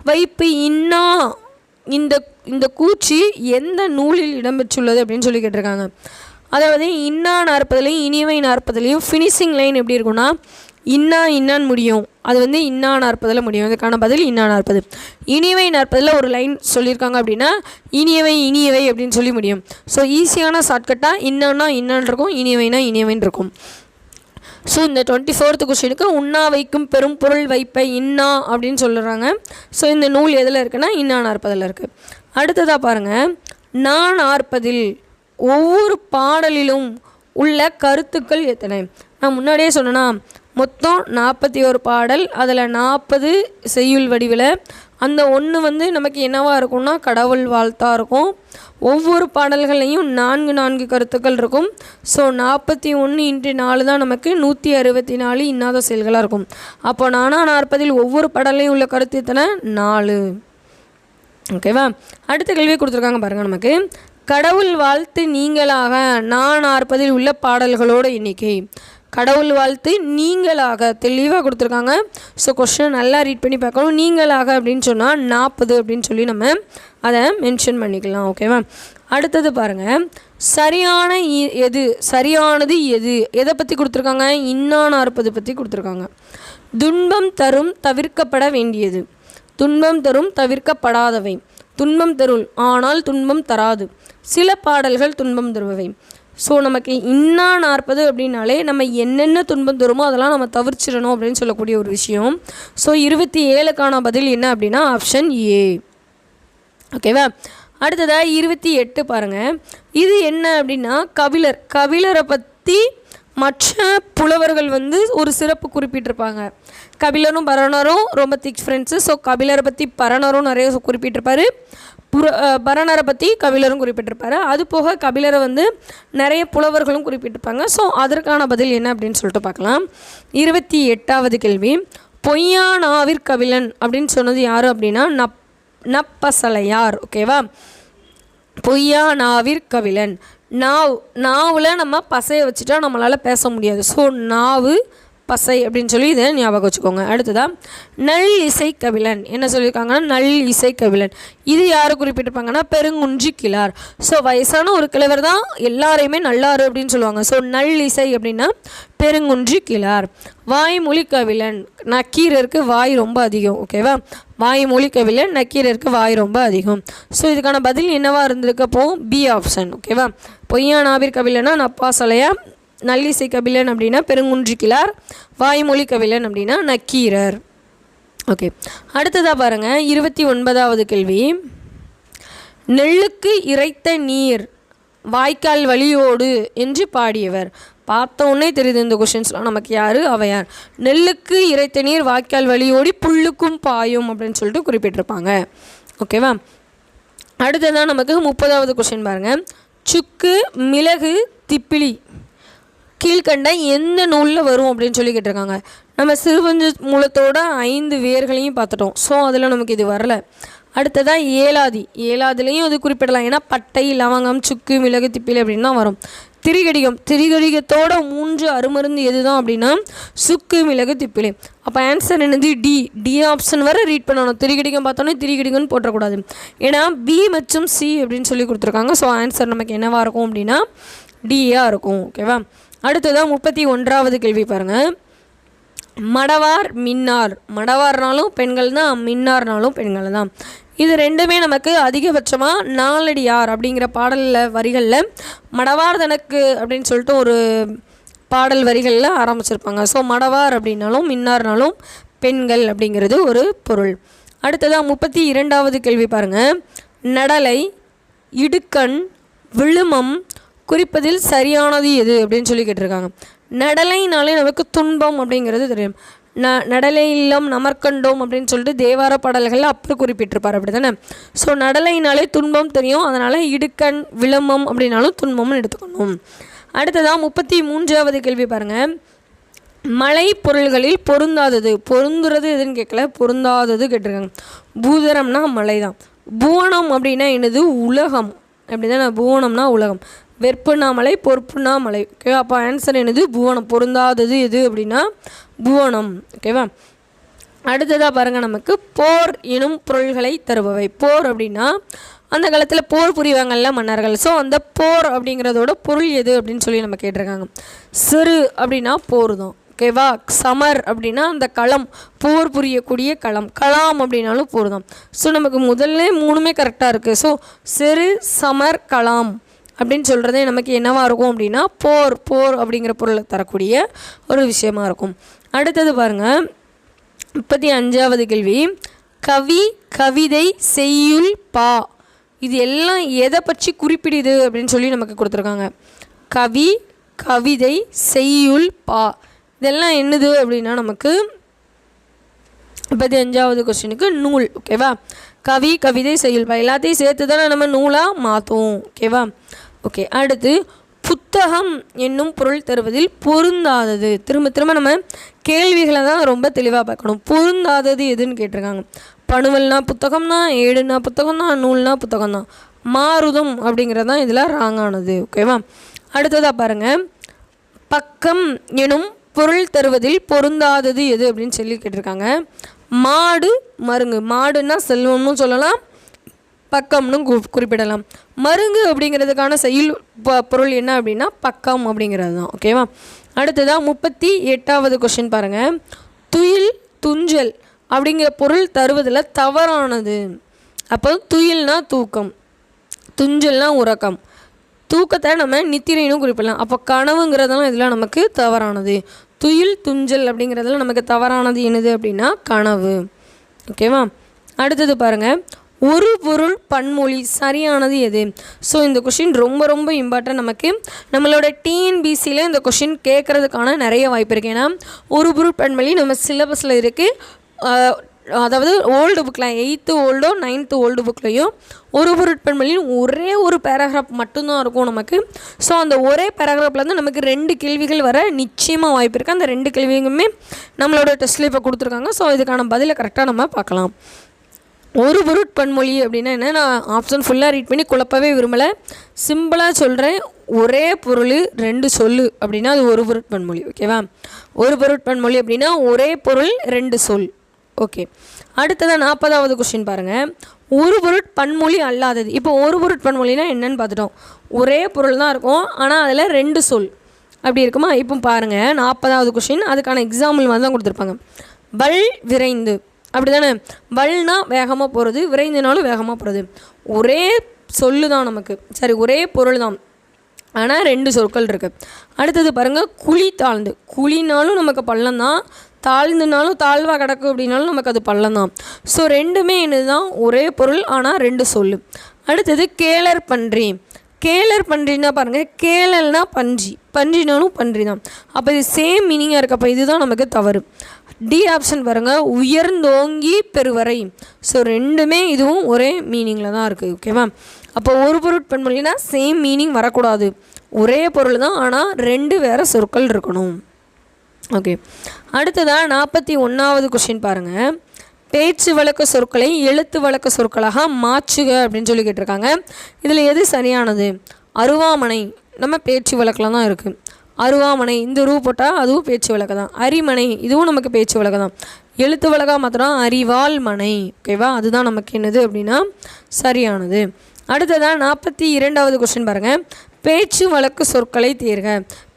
வைப்பு இன்னா இந்த கூற்று எந்த நூலில் இடம்பெற்றுள்ளது அப்படின்னு சொல்லி கேட்டிருக்காங்க. அதாவது இன்னா 40லையும் இனியவை 40லையும் ஃபினிஷிங் லைன் எப்படி இருக்குன்னா இன்னான்னு முடியும். அது வந்து இன்னா 40ல் முடியும். அதுக்கான பதில் இன்னா 40. இனியவை 40ல் ஒரு லைன் சொல்லியிருக்காங்க அப்படின்னா இனியவை அப்படின்னு சொல்லி முடியும். ஸோ ஈஸியான ஷார்ட்கட்டாக இன்னான்னு இருக்கும், இனியவைன்னு இருக்கும். ஸோ இந்த 24th கொஸ்டினுக்கு உண்ணா வைக்கும் பெரும் பொருள் வைப்பை இன்னா அப்படின்னு சொல்லுறாங்க. ஸோ இந்த நூல் எதில் இருக்குன்னா இன்னா 40ல் இருக்குது. அடுத்ததாக பாருங்கள், 40ல் ஒவ்வொரு பாடலிலும் உள்ள கருத்துக்கள் எத்தனை? நான் முன்னாடியே சொன்னேன்னா மொத்தம் 41 பாடல், அதில் 40 செய்யுள் வடிவில். அந்த ஒன்று வந்து நமக்கு என்னவாக இருக்கும்னா கடவுள் வாழ்த்தாக இருக்கும். ஒவ்வொரு பாடல்கள்லையும் 4 கருத்துக்கள் இருக்கும். ஸோ 41 × 4 தான் நமக்கு 164 இன்னாத செயல்களாக இருக்கும். அப்போ 40ல் ஒவ்வொரு பாடல்லையும் உள்ள கருத்து எத்தனை? 4. ஓகேவா? அடுத்த கேள்வி கொடுத்துருக்காங்க பாருங்கள் நமக்கு. கடவுள் வாழ்த்து நீங்களாக 40ல் உள்ள பாடல்களோட எண்ணிக்கை. கடவுள் வாழ்த்து நீங்களாக தெளிவாக கொடுத்துருக்காங்க. ஸோ கொஸ்டின் நல்லா ரீட் பண்ணி பார்க்கணும். நீங்களாக அப்படின்னு சொன்னால் 40 அப்படின்னு சொல்லி நம்ம அதை மென்ஷன் பண்ணிக்கலாம். ஓகேவா? அடுத்தது பாருங்கள், சரியான எது, சரியானது எது, எதை பற்றி கொடுத்துருக்காங்க, இன்னான அறுப்பது பற்றி கொடுத்துருக்காங்க. துன்பம் தரும் தவிர்க்கப்பட வேண்டியது, துன்பம் தரும் தவிர்க்கப்படாதவை, துன்பம் தரும் ஆனால் துன்பம் தராது, சில பாடல்கள் துன்பம் தருபவை. ஸோ நமக்கு இன்னா 40 அப்படின்னாலே நம்ம என்னென்ன துன்பம் தருமோ அதெல்லாம் நம்ம தவிர்ச்சிடணும் அப்படின்னு சொல்லக்கூடிய ஒரு விஷயம். ஸோ 27க்கான பதில் என்ன அப்படின்னா ஆப்ஷன் ஏ. ஓகேவா. அடுத்ததாக 28 பாருங்கள். இது என்ன அப்படின்னா கபிலர், கபிலரை பற்றி மற்ற புலவர்கள் ஒரு சிறப்பு குறிப்பிட்டிருப்பாங்க. கபிலரும் பரணரும் ரொம்ப திக் ஃப்ரெண்ட்ஸு. ஸோ கபிலரை பற்றி பரணரும் நிறைய குறிப்பிட்டிருப்பார், பரணரை பற்றி கபிலரும் குறிப்பிட்டிருப்பார். அது போக கபிலரை நிறைய புலவர்களும் குறிப்பிட்டிருப்பாங்க. ஸோ அதற்கான பதில் என்ன அப்படின்னு சொல்லிட்டு பார்க்கலாம். 28வது கேள்வி, பொய்யானாவிற் கபிலன் அப்படின்னு சொன்னது யார் அப்படின்னா நப்பசலையார். ஓகேவா. பொய்யானாவிற் கபிலன், நாவில் நம்ம பசையை வச்சுட்டா நம்மளால் பேச முடியாது. ஸோ நாவு பசை அப்படின்னு சொல்லி இதை ஞாபகம் வச்சுக்கோங்க. அடுத்ததாக நல் இசை கபிலன் என்ன சொல்லியிருக்காங்கன்னா நல் இசை கபிலன். இது யார் குறிப்பிட்டிருப்பாங்கன்னா பெருங்குன்றி கிழார். ஸோ வயசான ஒரு கிழவர் தான் எல்லாரையுமே நல்லாறு அப்படின்னு சொல்லுவாங்க. ஸோ நல் இசை அப்படின்னா பெருங்குன்றி கிழார். வாய்மொழி கபிலன், நக்கீரருக்கு வாய் ரொம்ப அதிகம். ஓகேவா. வாய்மொழி கபிலன், நக்கீரருக்கு வாய் ரொம்ப அதிகம். ஸோ இதுக்கான பதில் என்னவா இருந்திருக்கப்போ பி ஆப்ஷன். ஓகேவா. பொய்யானாவிற் கபிலன்னா நப்பாசலையா, நல்லிசை கபிலன் அப்படின்னா பெருங்குன்றி கிழார், வாய்மொழி கபிலன் அப்படின்னா நக்கீரர். ஓகே. அடுத்ததாக பாருங்கள் 29வது கேள்வி, நெல்லுக்கு இறைத்த நீர் வாய்க்கால் வழியோடு என்று பாடியவர். பார்த்த உடனே தெரியுது இந்த கொஷின்ஸ்லாம் நமக்கு யார், அவையார். நெல்லுக்கு இறைத்த நீர் வாய்க்கால் வழியோடி புல்லுக்கும் பாயும் அப்படின்னு சொல்லிட்டு குறிப்பிட்டிருப்பாங்க. ஓகேவா. அடுத்ததான் நமக்கு 30வது கொஷின் பாருங்கள். சுக்கு மிளகு திப்பிலி கீழ்கண்ட எந்த நூலில் வரும் அப்படின்னு சொல்லி கேட்டிருக்காங்க. நம்ம சிறுபஞ்சு மூலத்தோட 5 வேர்களையும் பார்த்துட்டோம். ஸோ அதில் நமக்கு இது வரலை. அடுத்ததாக ஏலாதிலையும் அது குறிப்பிடலாம். ஏன்னா பட்டை லவங்கம் சுக்கு மிளகு திப்பிலி அப்படின்னு தான் வரும். திரிகடிகத்தோட 3 அருமருந்து எது தான் அப்படின்னா சுக்கு மிளகு திப்பிலி. அப்போ ஆன்சர் என்னது டி ஆப்ஷன் வர ரீட் பண்ணணும். திரிகடிகம் பார்த்தோன்னே திரிகடிகம்னு போட்டக்கூடாது. ஏன்னா பி மற்றும் சி அப்படின்னு சொல்லி கொடுத்துருக்காங்க. ஸோ ஆன்சர் நமக்கு என்னவாக இருக்கும் அப்படின்னா டியாக இருக்கும். ஓகேவா. அடுத்ததாக 31வது கேள்வி பாருங்கள். மடவார் மின்னார், மடவார்னாலும் பெண்கள் தான், மின்னார்னாலும் பெண்கள் தான். இது ரெண்டுமே நமக்கு அதிகபட்சமாக நாலடியார் அப்படிங்கிற பாடலில் வரிகளில் மடவார் தனக்கு அப்படின்னு சொல்லிட்டு ஒரு பாடல் வரிகளில் ஆரம்பிச்சிருப்பாங்க. ஸோ மடவார் அப்படின்னாலும் மின்னார்னாலும் பெண்கள் அப்படிங்கிறது ஒரு பொருள். அடுத்ததாக 32வது கேள்வி பாருங்கள். நடலை இடுக்கண் விழுமம் குறிப்பதில் சரியானது எது அப்படின்னு சொல்லி கேட்டிருக்காங்க. நடலைனாலே நமக்கு துன்பம் அப்படிங்கிறது தெரியும். நடலை இல்லம் நமர்கண்டோம் அப்படின்னு சொல்லிட்டு தேவார பாடல்களில் அப்படி குறிப்பிட்டிருப்பார், அப்படி தானே. ஸோ நடலைனாலே துன்பம் தெரியும், அதனால் இடுக்கண் விளம்பம் அப்படின்னாலும் துன்பம்னு எடுத்துக்கணும். அடுத்ததாக 33வது கேள்வி பாருங்கள். மலை பொருள்களில் பொருந்தாதது, பொருந்துறது எதுன்னு கேட்கல, பொருந்தாதது கேட்டிருக்காங்க. பூதரம்னா மலை தான். புவனம் அப்படின்னா என்னது, உலகம் அப்படி தானே. புவனம்னா உலகம். வெற்புனா மலை, பொறுப்புனா மலை. ஓகேவா. அப்போ ஆன்சர் என்னது புவனம். பொருந்தாதது எது அப்படின்னா புவனம். ஓகேவா. அடுத்ததாக பாருங்கள். நமக்கு போர் எனும் பொருள்களை தருபவை. போர் அப்படின்னா அந்த காலத்தில் போர் புரிவாங்கள்ல மன்னர்கள். ஸோ அந்த போர் அப்படிங்கிறதோட பொருள் எது அப்படின்னு சொல்லி நம்ம கேட்டிருக்காங்க. சிறு அப்படின்னா போர் தான். ஓகேவா. சமர் அப்படின்னா அந்த களம், போர் புரியக்கூடிய களம். கலாம் அப்படின்னாலும் போர் தான். ஸோ நமக்கு முதல்ல 3மே கரெக்டாக இருக்குது. ஸோ சிறு சமர் கலாம் அப்படின்னு சொல்கிறதே நமக்கு என்னவாக இருக்கும் அப்படின்னா போர் அப்படிங்கிற பொருளை தரக்கூடிய ஒரு விஷயமா இருக்கும். அடுத்தது பாருங்கள் 35வது கேள்வி. கவி கவிதை செய்யுள் பா இது எல்லாம் எதை பற்றி குறிப்பிடுது அப்படின்னு சொல்லி நமக்கு கொடுத்துருக்காங்க. கவி கவிதை செய்யுள் பா இதெல்லாம் என்னது அப்படின்னா நமக்கு 35வது கொஸ்டினுக்கு நூல். ஓகேவா. கவி கவிதை செய்யுள் பா எல்லாத்தையும் சேர்த்து தானே நம்ம நூலாக மாற்றுவோம். ஓகேவா. ஓகே. அடுத்து புத்தகம் என்னும் பொருள் தருவதில் பொருந்தாதது. திரும்ப நம்ம கேள்விகளை தான் ரொம்ப தெளிவாக பார்க்கணும். பொருந்தாதது எதுன்னு கேட்டிருக்காங்க. பணுவல்னா புத்தகம் தான், ஏடுனா புத்தகம் தான், நூல்னா புத்தகம் தான். மாறுதம் அப்படிங்கிறது தான் இதில் ராங்கானது. ஓகேவா. அடுத்ததாக பாருங்கள். பக்கம் எனும் பொருள் தருவதில் பொருந்தாதது எது அப்படின்னு சொல்லி கேட்டிருக்காங்க. மாடு மருங்கு. மாடுன்னா செல்வம்னு சொல்லலாம், பக்கம்னு குறிப்பிடலாம். மருங்கு அப்படிங்கிறதுக்கான செயல் பொருள் என்ன அப்படின்னா பக்கம் அப்படிங்கிறது தான். ஓகேவா? அடுத்ததாக 38வது கொஷின் பாருங்கள். துயில் துஞ்சல் அப்படிங்கிற பொருள் தருவதில் தவறானது. அப்போ துயில்னா தூக்கம், துஞ்சல்னா உறக்கம், தூக்கத்தை நம்ம நித்திரைன்னு குறிப்பிடலாம். அப்போ கனவுங்கிறதெல்லாம் இதில் நமக்கு தவறானது. துயில் துஞ்சல் அப்படிங்கிறதுல நமக்கு தவறானது என்னது அப்படின்னா கனவு. ஓகேவா? அடுத்தது பாருங்கள். ஒரு பொருள் பன்மொழி சரியானது எது? ஸோ இந்த கொஷின் ரொம்ப ரொம்ப இம்பார்ட்டன்ட். நமக்கு நம்மளோட டிஎன்பிசியில் இந்த கொஷின் கேட்குறதுக்கான நிறைய வாய்ப்பு இருக்குது. ஏன்னா ஒரு பொருள் பன்மொழி நம்ம சிலபஸில் இருக்குது. அதாவது ஓல்டு புக்கில் 8th ஓல்டோ 9th ஓல்டு புக்லேயும் ஒரு பொருட்பன்மொழியும் ஒரே ஒரு பேராகிராஃப் மட்டும்தான் இருக்கும் நமக்கு. ஸோ அந்த ஒரே பேராகிராஃப்லேருந்து நமக்கு 2 கேள்விகள் வர நிச்சயமாக வாய்ப்பு இருக்குது. அந்த 2 கேள்வியுமே நம்மளோட டெஸ்ட்டில் இப்போ கொடுத்துருக்காங்க. ஸோ இதுக்கான பதிலை கரெக்டாக நம்ம பார்க்கலாம். ஒரு பொருட்பன்மொழி அப்படின்னா என்ன? நான் ஆப்ஷன் ஃபுல்லாக ரீட் பண்ணி குழப்பவே விரும்பலை, சிம்பிளாக சொல்கிறேன். ஒரே பொருள் 2 சொல் அப்படின்னா அது ஒரு பொருட்பன்மொழி. ஓகேவா? ஒரு பொருட்பன்மொழி அப்படின்னா ஒரே பொருள் 2 சொல். ஓகே. அடுத்ததாக 40வது கொஸ்டின் பாருங்கள். ஒரு பொருட்பன்மொழி அல்லாதது. இப்போ ஒரு பொருட்பன்மொழினா என்னன்னு பார்த்துட்டோம். ஒரே பொருள் தான் இருக்கும், ஆனால் அதில் 2 சொல் அப்படி இருக்குமா? இப்போ பாருங்கள் 40வது கொஸ்டின். அதுக்கான எக்ஸாம்பிள் மாதிரி தான் கொடுத்துருப்பாங்க. வல் விரைந்து அப்படி தானே? வல்னா வேகமாக போகிறது, விரைந்துனாலும் வேகமாக போகிறது. ஒரே சொல்லு தான் நமக்கு, சரி ஒரே பொருள் தான், ஆனால் 2 சொற்கள் இருக்குது. அடுத்தது பாருங்கள். குழி தாழ்ந்து. குழினாலும் நமக்கு பள்ளம் தான், தாழ்ந்துனாலும் தாழ்வாக கிடக்கு அப்படின்னாலும் நமக்கு அது பள்ளம் தான். ஸோ ரெண்டுமே என்னது தான்? ஒரே பொருள் ஆனால் 2 சொல்லு. அடுத்தது கேளர் பன்றி. கேளர் பன்றின்னா பாருங்கள், கேளல்னா பன்றி, பன்றினாலும் பன்றி தான். அப்போ இது சேம் மீனிங்காக இருக்குது. அப்போ இதுதான் நமக்கு தவறு. டி ஆப்ஷன் பாருங்கள். உயர்ந்தோங்கி பெருவரை. ஸோ ரெண்டுமே இதுவும் ஒரே மீனிங்கில் தான் இருக்குது. ஓகேவா? அப்போ ஒரு பொருட்பன்மொழினா சேம் மீனிங் வரக்கூடாது, ஒரே பொருள் தான், ஆனால் 2 வேறு சொற்கள் இருக்கணும். ஓகே. அடுத்ததாக 41வது கொஸ்டின் பாருங்கள். பேச்சு வழக்கு சொற்களை எழுத்து வழக்கு சொற்களாக மாற்றுக அப்படின்னு சொல்லி கேட்டிருக்காங்க. இதில் எது சரியானது? அருவாமனை நம்ம பேச்சு வழக்கில் தான் இருக்குது. அருவாமனை இந்த ரூ போட்டால் அதுவும் பேச்சு வழக்கு தான். அரிமனை இதுவும் நமக்கு பேச்சு வழக்கு தான். எழுத்து வழக்காக மாத்திரம் அறிவால் மனை. ஓகேவா? அதுதான் நமக்கு என்னது அப்படின்னா சரியானது. அடுத்ததான் 42வது கொஸ்டின் பாருங்கள். பேச்சு வழக்கு சொற்களை தேர்க.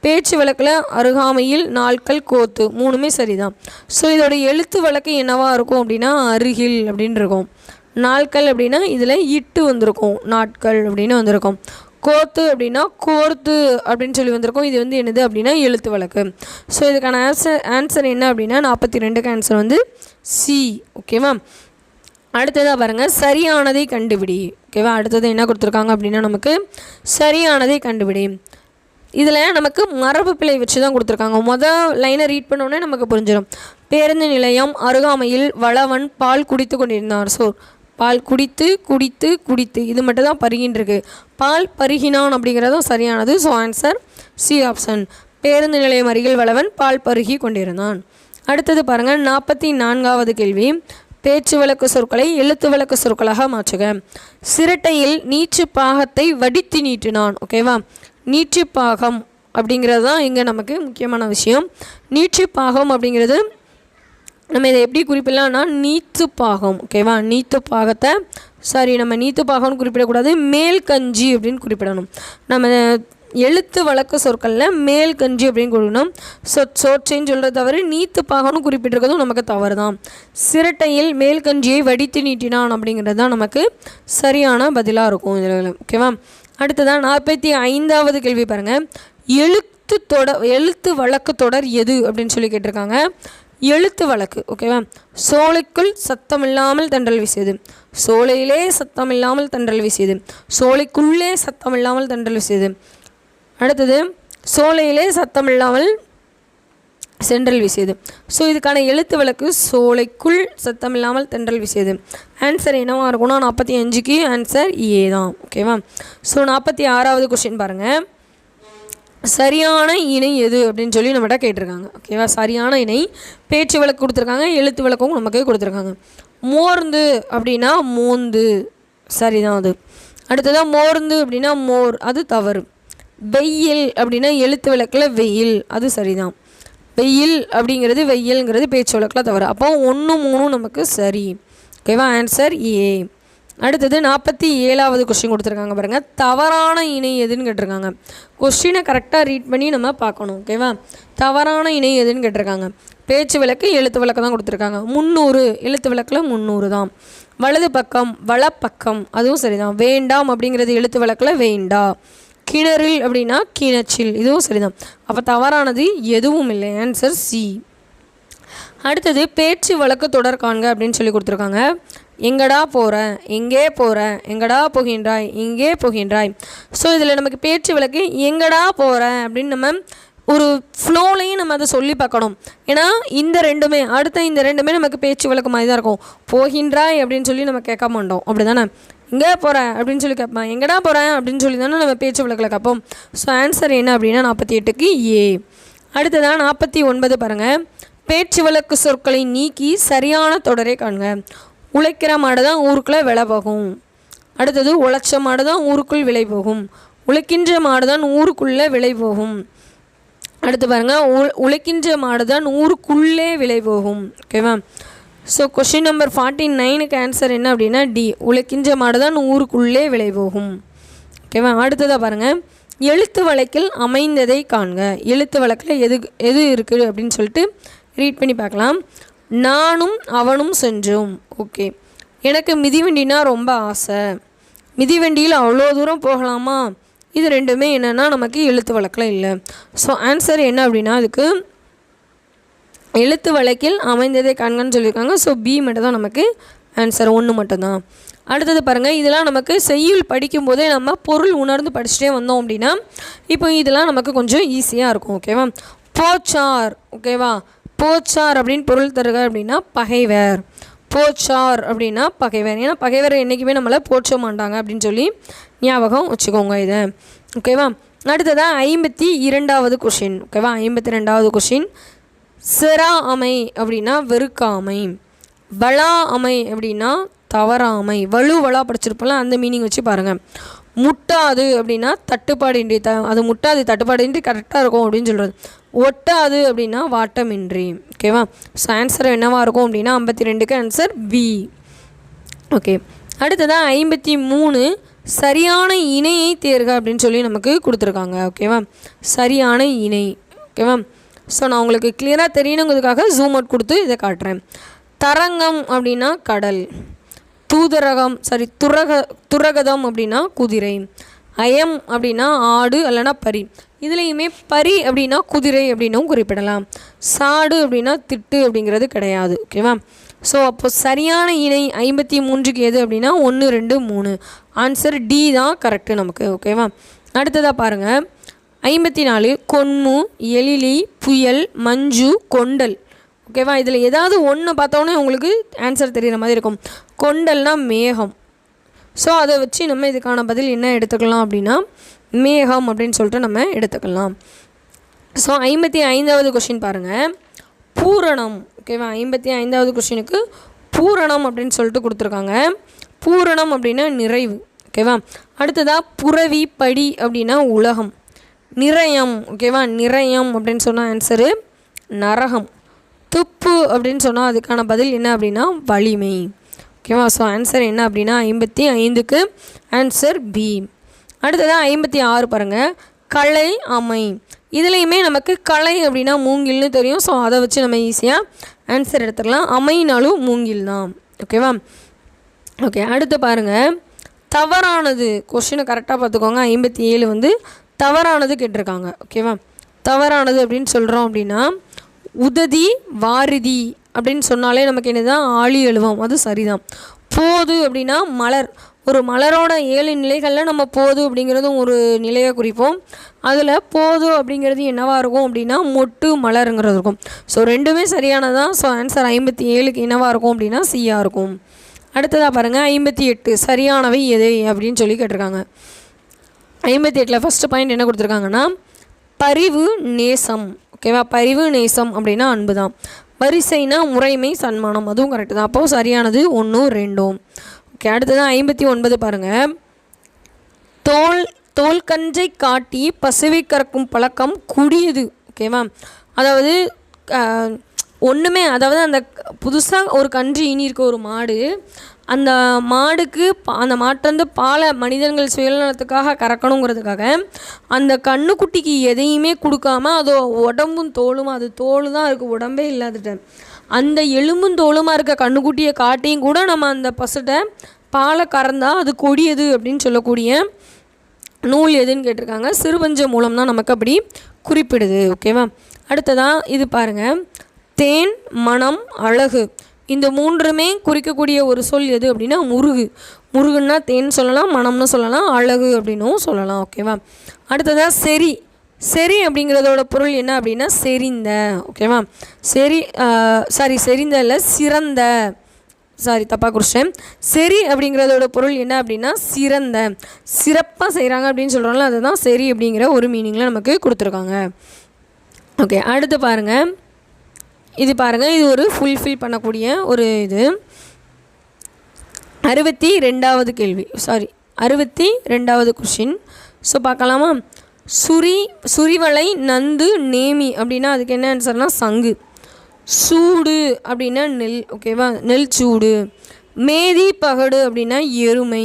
பேச்சு வழக்கில் அருகாமையில், நாட்கள், கோத்து 3மே சரிதான். ஸோ இதோட எழுத்து வழக்கு என்னவாக இருக்கும் அப்படின்னா அருகில் அப்படின்னு இருக்கும். நாட்கள் அப்படின்னா இதில் இட்டு வந்திருக்கும், நாட்கள் அப்படின்னு வந்திருக்கும். கோத்து அப்படின்னா கோர்த்து அப்படின்னு சொல்லி வந்திருக்கும். இது வந்து என்னது அப்படின்னா எழுத்து வழக்கு. ஸோ இதுக்கான ஆன்சர் என்ன அப்படின்னா 42க்கு ஆன்சர் வந்து சி. ஓகேவா? அடுத்ததாக பாருங்கள். சரியானதை கண்டுபிடி. ஓகேவா? அடுத்தது என்ன கொடுத்துருக்காங்க அப்படின்னா நமக்கு சரியானதை கண்டுபிடி. இதில் நமக்கு மரபு பிழை வச்சு தான் கொடுத்துருக்காங்க. லைனை ரீட் பண்ணோன்னே நமக்கு புரிஞ்சிடும். பேருந்து நிலையம் அருகாமையில் வளவன் பால் குடித்து கொண்டிருந்தார். ஸோ பால் குடித்து குடித்து குடித்து இது மட்டும் தான் பருகின்றிருக்கு. பால் பருகினான் அப்படிங்கிறதும் சரியானது. So answer C option. பேருந்து நிலையம் அருகில் வளவன் பால் பருகி கொண்டிருந்தான். அடுத்தது பாருங்கள். 44வது கேள்வி. பேச்சு வழக்கு சொற்களை எழுத்து வழக்கு சொற்களாக மாற்றுக. சிரட்டையில் நீச்சு பாகத்தை வடித்து நீட்டினான். ஓகேவா? நீச்சு பாகம் அப்படிங்கிறது தான் இங்கே நமக்கு முக்கியமான விஷயம். நீச்சு பாகம் அப்படிங்கிறது நம்ம இதை எப்படி குறிப்பிடலாம்னா நீத்து பாகம். ஓகேவா? நீத்து பாகத்தை நம்ம நீத்து பாகம்னு குறிப்பிடக்கூடாது, மேல் கஞ்சி அப்படின்னு குறிப்பிடணும். நம்ம எழுத்து வழக்கு சொற்களில் மேல் கஞ்சி அப்படின்னு கொடுக்கணும். சோற்றைன்னு சொல்கிறது தவறு, நீத்து பாகம்னு குறிப்பிட்டிருக்கிறதும் நமக்கு தவறு தான். சிரட்டையில் மேல் கஞ்சியை வடித்து நீட்டினான் அப்படிங்கிறது தான் நமக்கு சரியான பதிலாக இருக்கும் இதில். ஓகேவா? அடுத்ததான் 45வது கேள்வி பாருங்கள். எழுத்து வழக்கு தொடர் எது அப்படின்னு சொல்லி கேட்டிருக்காங்க. எழுத்து வழக்கு. ஓகேவா? சோலைக்குள் சத்தமில்லாமல் தென்றல் வீசியது. சோலையிலே சத்தமில்லாமல் தென்றல் வீசியது. சோலைக்குள்ளே சத்தமில்லாமல் தென்றல் வீசியது. அடுத்தது சோலையிலே சத்தமில்லாமல் தென்றல் வீசியது. ஸோ இதுக்கான எழுத்து வழக்கு சோலைக்குள் சத்தமில்லாமல் தென்றல் வீசியது. ஆன்சர் என்னவாக இருக்கும்னா 45க்கு ஆன்சர் ஏ தான். ஓகேவா? ஸோ 46வது கொஸ்டின் பாருங்கள். சரியான இணை எது அப்படின்னு சொல்லி நம்மகிட்ட கேட்டிருக்காங்க. ஓகேவா? சரியான இணை பேச்சு வழக்கு கொடுத்துருக்காங்க, எழுத்து வழக்கும் நமக்கு கொடுத்துருக்காங்க. மோர்ந்து அப்படின்னா மோந்து சரிதான் அது. அடுத்ததாக மோர்ந்து அப்படின்னா மோர், அது தவறு. வெயில் அப்படின்னா எழுத்து வழக்கில் வெயில், அது சரிதான். வெயில் அப்படிங்கிறது வெயில்ங்கிறது பேச்சு வழக்கில் தவறு. அப்போ 1, 3 நமக்கு சரி. ஓகேவா? Answer A. அடுத்தது 47வது கொஸ்டின் கொடுத்துருக்காங்க பாருங்கள். தவறான இணை எதுன்னு கேட்டிருக்காங்க. கொஸ்டினை கரெக்டாக ரீட் பண்ணி நம்ம பார்க்கணும். ஓகேவா? தவறான இணை எதுன்னு கேட்டிருக்காங்க. பேச்சு விளக்கு எழுத்து விளக்கு தான் கொடுத்துருக்காங்க. 300 எழுத்து விளக்கில் 300 தான். வலது பக்கம் வலப்பக்கம் அதுவும் சரிதான். வேண்டாம் அப்படிங்கிறது எழுத்து விளக்கில் வேண்டா. கிணறில் அப்படின்னா கிணச்சில் இதுவும் சரிதான். அப்போ தவறானது எதுவும் இல்லை. Answer C. அடுத்தது பேச்சு வழக்கு தொடர் காண்க அப்படின்னு சொல்லி கொடுத்துருக்காங்க. எங்கடா போகிற, எங்கே போகிற, எங்கடா போகின்றாய், எங்கே போகின்றாய். ஸோ இதில் நமக்கு பேச்சு வழக்கு எங்கடா போகிற அப்படின்னு நம்ம ஒரு ஃப்ளோலையும் நம்ம அதை சொல்லி பார்க்கணும். ஏன்னா இந்த ரெண்டுமே நமக்கு பேச்சு வழக்கு மாதிரி தான் இருக்கும். போகின்றாய் அப்படின்னு சொல்லி நம்ம கேட்க மாட்டோம், அப்படி தானே. எங்கே போகிறேன் அப்படின்னு சொல்லி கேட்பேன். எங்கடா போகிறேன் அப்படின்னு சொல்லி தானே நம்ம பேச்சு வழக்கில் கேட்போம். ஸோ ஆன்சர் என்ன அப்படின்னா 48க்கு ஏ. அடுத்ததான் 49 பாருங்கள். பேச்சு வழக்கு சொற்களை நீக்கி சரியான தொடரை காண்க. உழைக்கிற மாடு தான் ஊருக்குள்ளே விலை போகும். அடுத்தது உழைச்ச மாடு தான் ஊருக்குள் விலை போகும். உழைக்கின்ற மாடு தான் ஊருக்குள்ளே விலை போகும். அடுத்து பாருங்கள், உழைக்கின்ற மாடு தான் ஊருக்குள்ளே விலை போகும். ஓகேவா? ஸோ கொஷின் நம்பர் 49க்கு ஆன்சர் என்ன அப்படின்னா டி. உழைக்கின்ற மாடு தான் ஊருக்குள்ளே விலை போகும். ஓகேவா? அடுத்ததாக பாருங்கள், எழுத்து வழக்கில் அமைந்ததை காண்க. எழுத்து வழக்கில் எது இருக்குது அப்படின்னு சொல்லிட்டு ரீட் பண்ணி பார்க்கலாம். நானும் அவனும் சென்றோம். ஓகே. எனக்கு மிதிவண்டினா ரொம்ப ஆசை. மிதிவண்டியில் அவ்வளோ தூரம் போகலாமா? இது ரெண்டுமே என்னென்னா நமக்கு எழுத்து வழக்கில் இல்லை. ஸோ ஆன்சர் என்ன அப்படின்னா அதுக்கு எழுத்து வழக்கில் அமைந்ததை காண்கன்னு சொல்லியிருக்காங்க. ஸோ பி மட்டும் தான் நமக்கு ஆன்சர், 1 மட்டும்தான். அடுத்தது பாருங்கள், இதெல்லாம் நமக்கு செய்யுள் படிக்கும்போதே நம்ம பொருள் உணர்ந்து படிச்சுட்டே வந்தோம் அப்படின்னா இப்போ இதெல்லாம் நமக்கு கொஞ்சம் ஈஸியாக இருக்கும். ஓகேவா? போச்சார். ஓகேவா? போச்சார் அப்படின்னு பொருள் தருக அப்படின்னா பகைவர். போச்சார் அப்படின்னா பகைவர். ஏன்னா பகைவர் என்றைக்குமே நம்மளை போற்ற மாட்டாங்க அப்படின்னு சொல்லி ஞாபகம் வச்சுக்கோங்க இதை. ஓகேவா? அடுத்ததான் 52வது கொஷின். ஓகேவா? 52வது கொஷின். சிரா அமை அப்படின்னா வெறுக்காமை. வளா அமை அப்படின்னா தவறாமை. வலுவலா படிச்சிருப்போம்ல, அந்த மீனிங் வச்சு பாருங்கள். முட்டாது அப்படின்னா தட்டுப்பாடின்றி. அது முட்டாது தட்டுப்பாடின்றி கரெக்டாக இருக்கும் அப்படின்னு சொல்கிறது. ஒட்டாது அப்படின்னா வாட்டமின்றி. ஓகேவா? ஸோ ஆன்சர் என்னவாக இருக்கும் அப்படின்னா 52க்கு ஆன்சர் பி. ஓகே. அடுத்ததான் 53 சரியான இணையை தேர்க அப்படின்னு சொல்லி நமக்கு கொடுத்துருக்காங்க. ஓகேவா? சரியான இணை. ஓகேவா? ஸோ நான் உங்களுக்கு கிளியராக தெரியணுங்கிறதுக்காக ஜூம் அவுட் கொடுத்து இதை காட்டுறேன். தரங்கம் அப்படின்னா கடல். துரகதம் அப்படின்னா குதிரை. அயம் அப்படின்னா ஆடு இல்லைனா பரி. இதுலேயுமே பரி அப்படின்னா குதிரை அப்படின்னும் குறிப்பிடலாம். சாடு அப்படின்னா திட்டு அப்படிங்கிறது கிடையாது. ஓகேவா? ஸோ அப்போ சரியான இணை 53க்கு எது அப்படின்னா 1 2 3. ஆன்சர் டி தான் கரெக்டு நமக்கு. ஓகேவா? அடுத்ததாக பாருங்கள், 54 கொன்மு, எழிலி, புயல், மஞ்சு, கொண்டல். ஓகேவா? இதில் ஏதாவது ஒன்று பார்த்தோன்னே உங்களுக்கு ஆன்சர் தெரிகிற மாதிரி இருக்கும். கொண்டல்னா மேகம். ஸோ அதை வச்சு நம்ம இதுக்கான பதில் என்ன எடுத்துக்கலாம் அப்படின்னா மேகம் அப்படின்னு சொல்லிட்டு நம்ம எடுத்துக்கலாம். ஸோ 55வது கொஷின் பாருங்கள், பூரணம். ஓகேவா? 55வது கொஷினுக்கு பூரணம் அப்படின்னு சொல்லிட்டு கொடுத்துருக்காங்க. பூரணம் அப்படின்னா நிறைவு. ஓகேவா? அடுத்ததாக புரவி, படி அப்படின்னா உலகம். நிறையம். ஓகேவா? நிறையம் அப்படின்னு சொன்னால் ஆன்சரு நரகம். துப்பு அப்படின்னு சொன்னால் அதுக்கான பதில் என்ன அப்படின்னா வலிமை. ஓகேவா? ஸோ ஆன்சர் என்ன அப்படின்னா 55க்கு ஆன்சர் பி. அடுத்ததான் 56 பாருங்கள், களை அமை. இதுலேயுமே நமக்கு களை அப்படின்னா மூங்கில்னு தெரியும். ஸோ அதை வச்சு நம்ம ஈஸியாக ஆன்சர் எடுத்துக்கலாம். அமைனாலும் மூங்கில் தான். ஓகேவா? ஓகே. அடுத்து பாருங்கள், தவறானது. கொஷினை கரெக்டாக பார்த்துக்கோங்க. 57 தவறானது கேட்டிருக்காங்க. ஓகேவா? தவறானது அப்படின்னு சொல்கிறோம் அப்படின்னா உததி, வாரிதி அப்படின்னு சொன்னாலே நமக்கு என்னதான் ஆழி எழுவோம். அது சரிதான். போது அப்படின்னா மலர். ஒரு மலரோட 7 நிலைகளில் நம்ம போது அப்படிங்கிறதும் ஒரு நிலையை குறிப்போம். அதில் போது அப்படிங்கிறது என்னவாக இருக்கும் அப்படின்னா மொட்டு மலருங்கிறது இருக்கும். ஸோ ரெண்டுமே சரியானதான். ஸோ ஆன்சர் 57க்கு என்னவாக இருக்கும் அப்படின்னா சியாக இருக்கும். அடுத்ததாக பாருங்கள், 58 சரியானவை எது அப்படின்னு சொல்லி கேட்டிருக்காங்க. 58ல் ஃபஸ்ட்டு பாயிண்ட் என்ன கொடுத்துருக்காங்கன்னா பரிவு, நேசம். ஓகேவா? பரிவு, நேசம் அப்படின்னா அன்பு தான். வரிசைனா முறைமை, சன்மானம். அதுவும் கரெக்டு தான். அப்போது சரியானது 1 2. ஓகே. அடுத்ததான் 59 பாருங்கள், தோல் கஞ்சை காட்டி பசுவை கறக்கும் பழக்கம் குடியது. ஓகேவா? அதாவது ஒன்றுமே, அதாவது அந்த புதுசாக ஒரு கன்று ஈனியிருக்க ஒரு மாடு, அந்த மாடுக்கு அந்த மாட்டை பாலை மனிதர்கள் சுயநலத்துக்காக கறக்கணுங்கிறதுக்காக அந்த கண்ணுக்குட்டிக்கு எதையுமே கொடுக்காம அது உடம்பும் தோலும், அது தோல் தான் இருக்குது, உடம்பே இல்லாதட்ட அந்த எலும்பும் தோலுமாக இருக்க கண்ணுக்குட்டியை காட்டியும் கூட நம்ம அந்த பசுட்ட பாலை கறந்தா அது கொடியது அப்படின்னு சொல்லக்கூடிய நூல் எதுன்னு கேட்டிருக்காங்க. சிறுபஞ்ச மூலம் தான் நமக்கு அப்படி குறிப்பிடுது. ஓகேவா? அடுத்ததான் இது பாருங்கள், தேன், மனம், அழகு, இந்த மூன்றுமே குறிக்கக்கூடிய ஒரு சொல் எது அப்படின்னா முருகு. முருகுன்னா தேன் சொல்லலாம், மனம்னு சொல்லலாம், அழகு அப்படின்னும் சொல்லலாம். ஓகேவா? அடுத்ததாக செரி. செரி அப்படிங்கிறதோட பொருள் என்ன அப்படின்னா செறிந்த. ஓகேவா? செறிந்த இல்லை, சிறந்த. தப்பாக குறிச்சேன். செரி அப்படிங்கிறதோட பொருள் என்ன அப்படின்னா சிறந்த, சிறப்பாக செய்கிறாங்க அப்படின்னு சொல்கிறாங்களோ அதுதான் செரி அப்படிங்கிற ஒரு மீனிங்கில் நமக்கு கொடுத்துருக்காங்க. ஓகே, அடுத்து பாருங்கள், இது பாருங்கள், இது ஒரு ஃபுல்ஃபில் பண்ணக்கூடிய ஒரு இது. 62வது கேள்வி, 62வது கொஷின். ஸோ பார்க்கலாமா? சுரிவளை, நந்து, நேமி அப்படின்னா அதுக்கு என்ன ஆன்சர்னால் சங்கு. சூடு அப்படின்னா நெல். ஓகேவா? நெல் சூடு. மேதி, பகடு அப்படின்னா எருமை.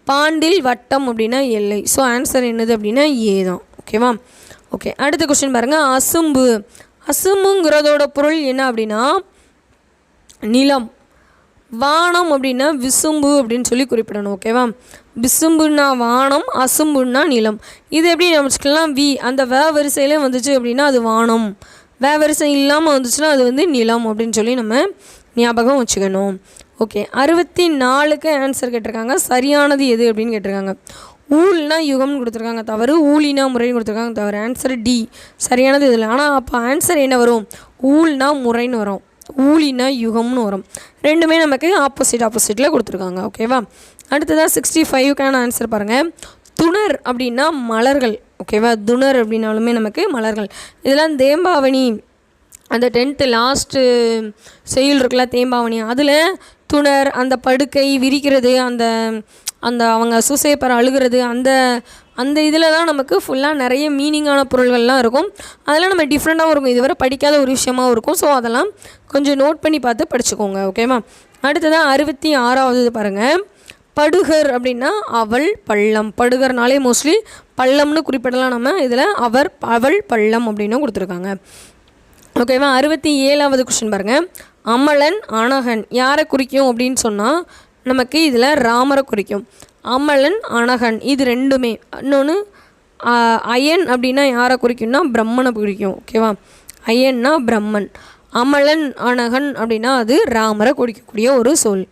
பாண்டில், வட்டம் அப்படின்னா எல்லை. ஸோ ஆன்சர் என்னது அப்படின்னா ஏதான். ஓகேவா? ஓகே, அடுத்த கொஸ்டின் பாருங்கள், அசும்பு. அசும்புங்கிறதோட பொருள் என்ன அப்படின்னா நிலம். வானம் அப்படின்னா விசும்பு அப்படின்னு சொல்லி குறிப்பிடணும். ஓகேவா? விசும்புன்னா வானம், அசும்புன்னா நிலம். இது எப்படி நம்ம வச்சுக்கலாம்? அந்த வரிசையிலே வந்துச்சு அப்படின்னா அது வானம், வரிசை இல்லாமல் வந்துச்சுன்னா அது வந்து நிலம் அப்படின்னு சொல்லி நம்ம ஞாபகம் வச்சுக்கணும். ஓகே, 64க்கு ஆன்சர் கேட்டிருக்காங்க. சரியானது எது அப்படின்னு கேட்டிருக்காங்க. ஊழ்னா யுகம்னு கொடுத்துருக்காங்க, தவறு. ஊழினா முறைன்னு கொடுத்துருக்காங்க, தவறு. ஆன்சர் டி, சரியானது இதில். ஆனால் அப்போ ஆன்சர் என்ன வரும்? ஊழ்னா முறைன்னு வரும், ஊழினா யுகம்னு வரும். ரெண்டுமே நமக்கு ஆப்போசிட்டில் கொடுத்துருக்காங்க. ஓகேவா? அடுத்ததாக 65க்கான ஆன்சர் பாருங்கள். துணர் அப்படின்னா மலர்கள். ஓகேவா? துணர் அப்படின்னாலுமே நமக்கு மலர்கள். இதெல்லாம் தேம்பாவணி, அந்த 10th லாஸ்ட்டு செயல் இருக்குல்ல தேம்பாவணி, அதில் துணர், அந்த படுக்கை விரிக்கிறது, அந்த அந்த அவங்க சூசைப்பர் அழுகிறது, அந்த இதில் தான் நமக்கு ஃபுல்லாக நிறைய மீனிங்கான பொருள்கள்லாம் இருக்கும். அதெல்லாம் நம்ம டிஃப்ரெண்ட்டாகவும் இருக்கும், இதுவரை படிக்காத ஒரு விஷயமாகவும் இருக்கும். ஸோ அதெல்லாம் கொஞ்சம் நோட் பண்ணி பார்த்து படிச்சுக்கோங்க. ஓகேவா? அடுத்ததான் 66வது பாருங்கள். படுகர் அப்படின்னா அவள் பள்ளம். படுகர்னாலே மோஸ்ட்லி பள்ளம்னு குறிப்பிடலாம் நம்ம. இதில் அவள் பள்ளம் அப்படின்னு கொடுத்துருக்காங்க. ஓகேவா? 67வது கொஸ்டின் பாருங்கள். அமலன், அனகன் யாரை குறிக்கும் அப்படின்னு சொன்னால் நமக்கு இதில் ராமரை குறிக்கும். அமலன், அனகன் இது ரெண்டுமே. இன்னொன்று அயன் அப்படின்னா யாரை குறிக்கும்னா பிரம்மனை குறிக்கும். ஓகேவா? அயன்னா பிரம்மன், அமலன், அனகன் அப்படின்னா அது ராமரை குறிக்கக்கூடிய ஒரு சொல்.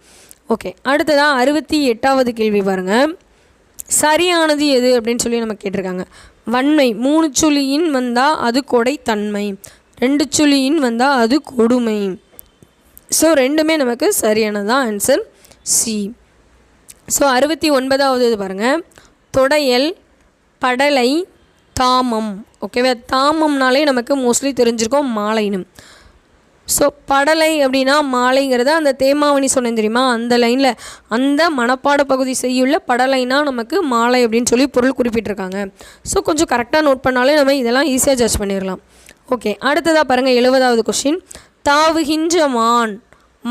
ஓகே, அடுத்ததாக 68வது கேள்வி பாருங்கள். சரியானது எது அப்படின்னு சொல்லி நம்ம கேட்டிருக்காங்க. வன்மை. 3 சுழியின் வந்தால் அது கொடைத்தன்மை, 2 சுழியின் வந்தால் அது கொடுமை. ஸோ ரெண்டுமே நமக்கு சரியானதான், ஆன்சர் சி. ஸோ 69வது இது பாருங்கள். தொடையல், படலை, தாமம். ஓகேவா? தாமம்னாலே நமக்கு மோஸ்ட்லி தெரிஞ்சிருக்கோம் மாலைன்னு. ஸோ படலை அப்படின்னா மாலைங்கிறத அந்த தேமாவணி சொன்னேன் தெரியுமா, அந்த லைனில் அந்த மனப்பாட பகுதி செய்யுள்ள படலைனா நமக்கு மாலை அப்படின்னு சொல்லி பொருள் குறிப்பிட்டிருக்காங்க. ஸோ கொஞ்சம் கரெக்டாக நோட் பண்ணாலே நம்ம இதெல்லாம் ஈஸியாக ஜட்ஜ் பண்ணிடலாம். ஓகே, அடுத்ததாக பாருங்கள் 70வது கொஸ்டின். தாவுகின்ற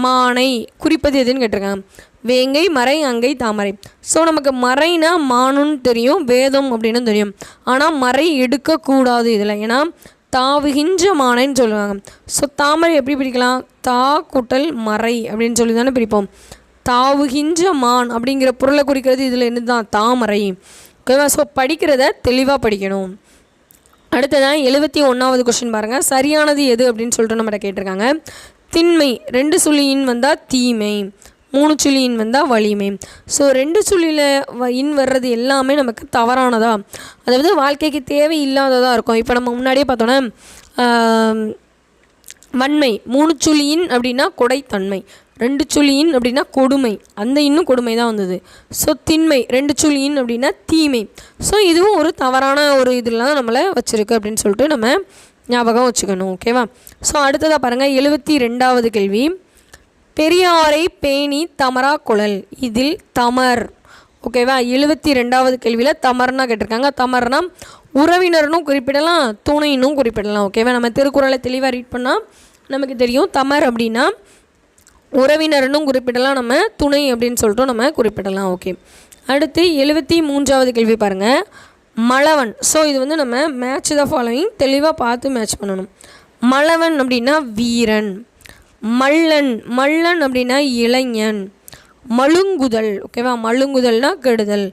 மானை குறிப்பது எதுன்னு கேட்டிருக்காங்க. வேங்கை, மறை, அங்கை, தாமரை. ஸோ நமக்கு மறைனா மானுன்னு தெரியும், வேதம் அப்படின்னு தெரியும். ஆனால் மறை எடுக்கக்கூடாது இதில், ஏன்னா தாவுகின்ற மானைன்னு சொல்லுவாங்க. ஸோ தாமரை எப்படி பிரிக்கலாம்? தா கூட்டல் மறை அப்படின்னு சொல்லி தானே பிரிப்போம். தாவுகின்ற மான் அப்படிங்கிற பொருளை குறிக்கிறது இதில் என்ன தான்? தாமரை. ஓகேவா? ஸோ படிக்கிறத தெளிவாக படிக்கணும். அடுத்ததான் 71வது கொஸ்டின் பாருங்கள். சரியானது எது அப்படின்னு சொல்லிட்டு நம்மகிட்ட கேட்டிருக்காங்க. திண்மை. 2 சுழியின் வந்தால் தீமை, 3 சுழியின் வந்தால் வலிமை. ஸோ 2 சுழியில் இன் வர்றது எல்லாமே நமக்கு தவறானதா, அதாவது வாழ்க்கைக்கு தேவை இல்லாததாக இருக்கும். இப்போ நம்ம முன்னாடியே பார்த்தோன்னா வன்மை 3 சுழியின் அப்படின்னா கொடைத்தன்மை, 2 சுழியின் அப்படின்னா கொடுமை, அந்த இன்னும் கொடுமை தான் வந்தது. ஸோ திண்மை 2 சுழியின் அப்படின்னா தீமை. ஸோ இதுவும் ஒரு தவறான ஒரு இதெல்லாம் நம்மளை வச்சுருக்கு அப்படின்னு சொல்லிட்டு நம்ம ஞாபகம் வச்சுக்கணும். ஓகேவா? ஸோ அடுத்ததாக பாருங்கள் 72வது கேள்வி. பெரியாரை பேணி தமரா குழல், இதில் தமர். ஓகேவா? 72வது கேள்வியில் தமர்னா கேட்டிருக்காங்க. தமர்னா உறவினர்னும் குறிப்பிடலாம், துணைனும் குறிப்பிடலாம். ஓகேவா? நம்ம திருக்குறளை தெளிவாக ரீட் பண்ணால் நமக்கு தெரியும். தமர் அப்படின்னா உறவினர்னும் குறிப்பிடலாம், நம்ம துணை அப்படின்னு சொல்லிட்டு நம்ம குறிப்பிடலாம். ஓகே, அடுத்து 73வது கேள்வி பாருங்கள். மலவன். ஸோ இது வந்து நம்ம மேட்ச் த ஃபாலோயிங் தெளிவாக பார்த்து மேட்ச் பண்ணணும். மலவன் அப்படின்னா வீரன். மல்லன். மல்லன் அப்படின்னா இளைஞன். மழுங்குதல். ஓகேவா, மழுங்குதல்னா கெடுதல்.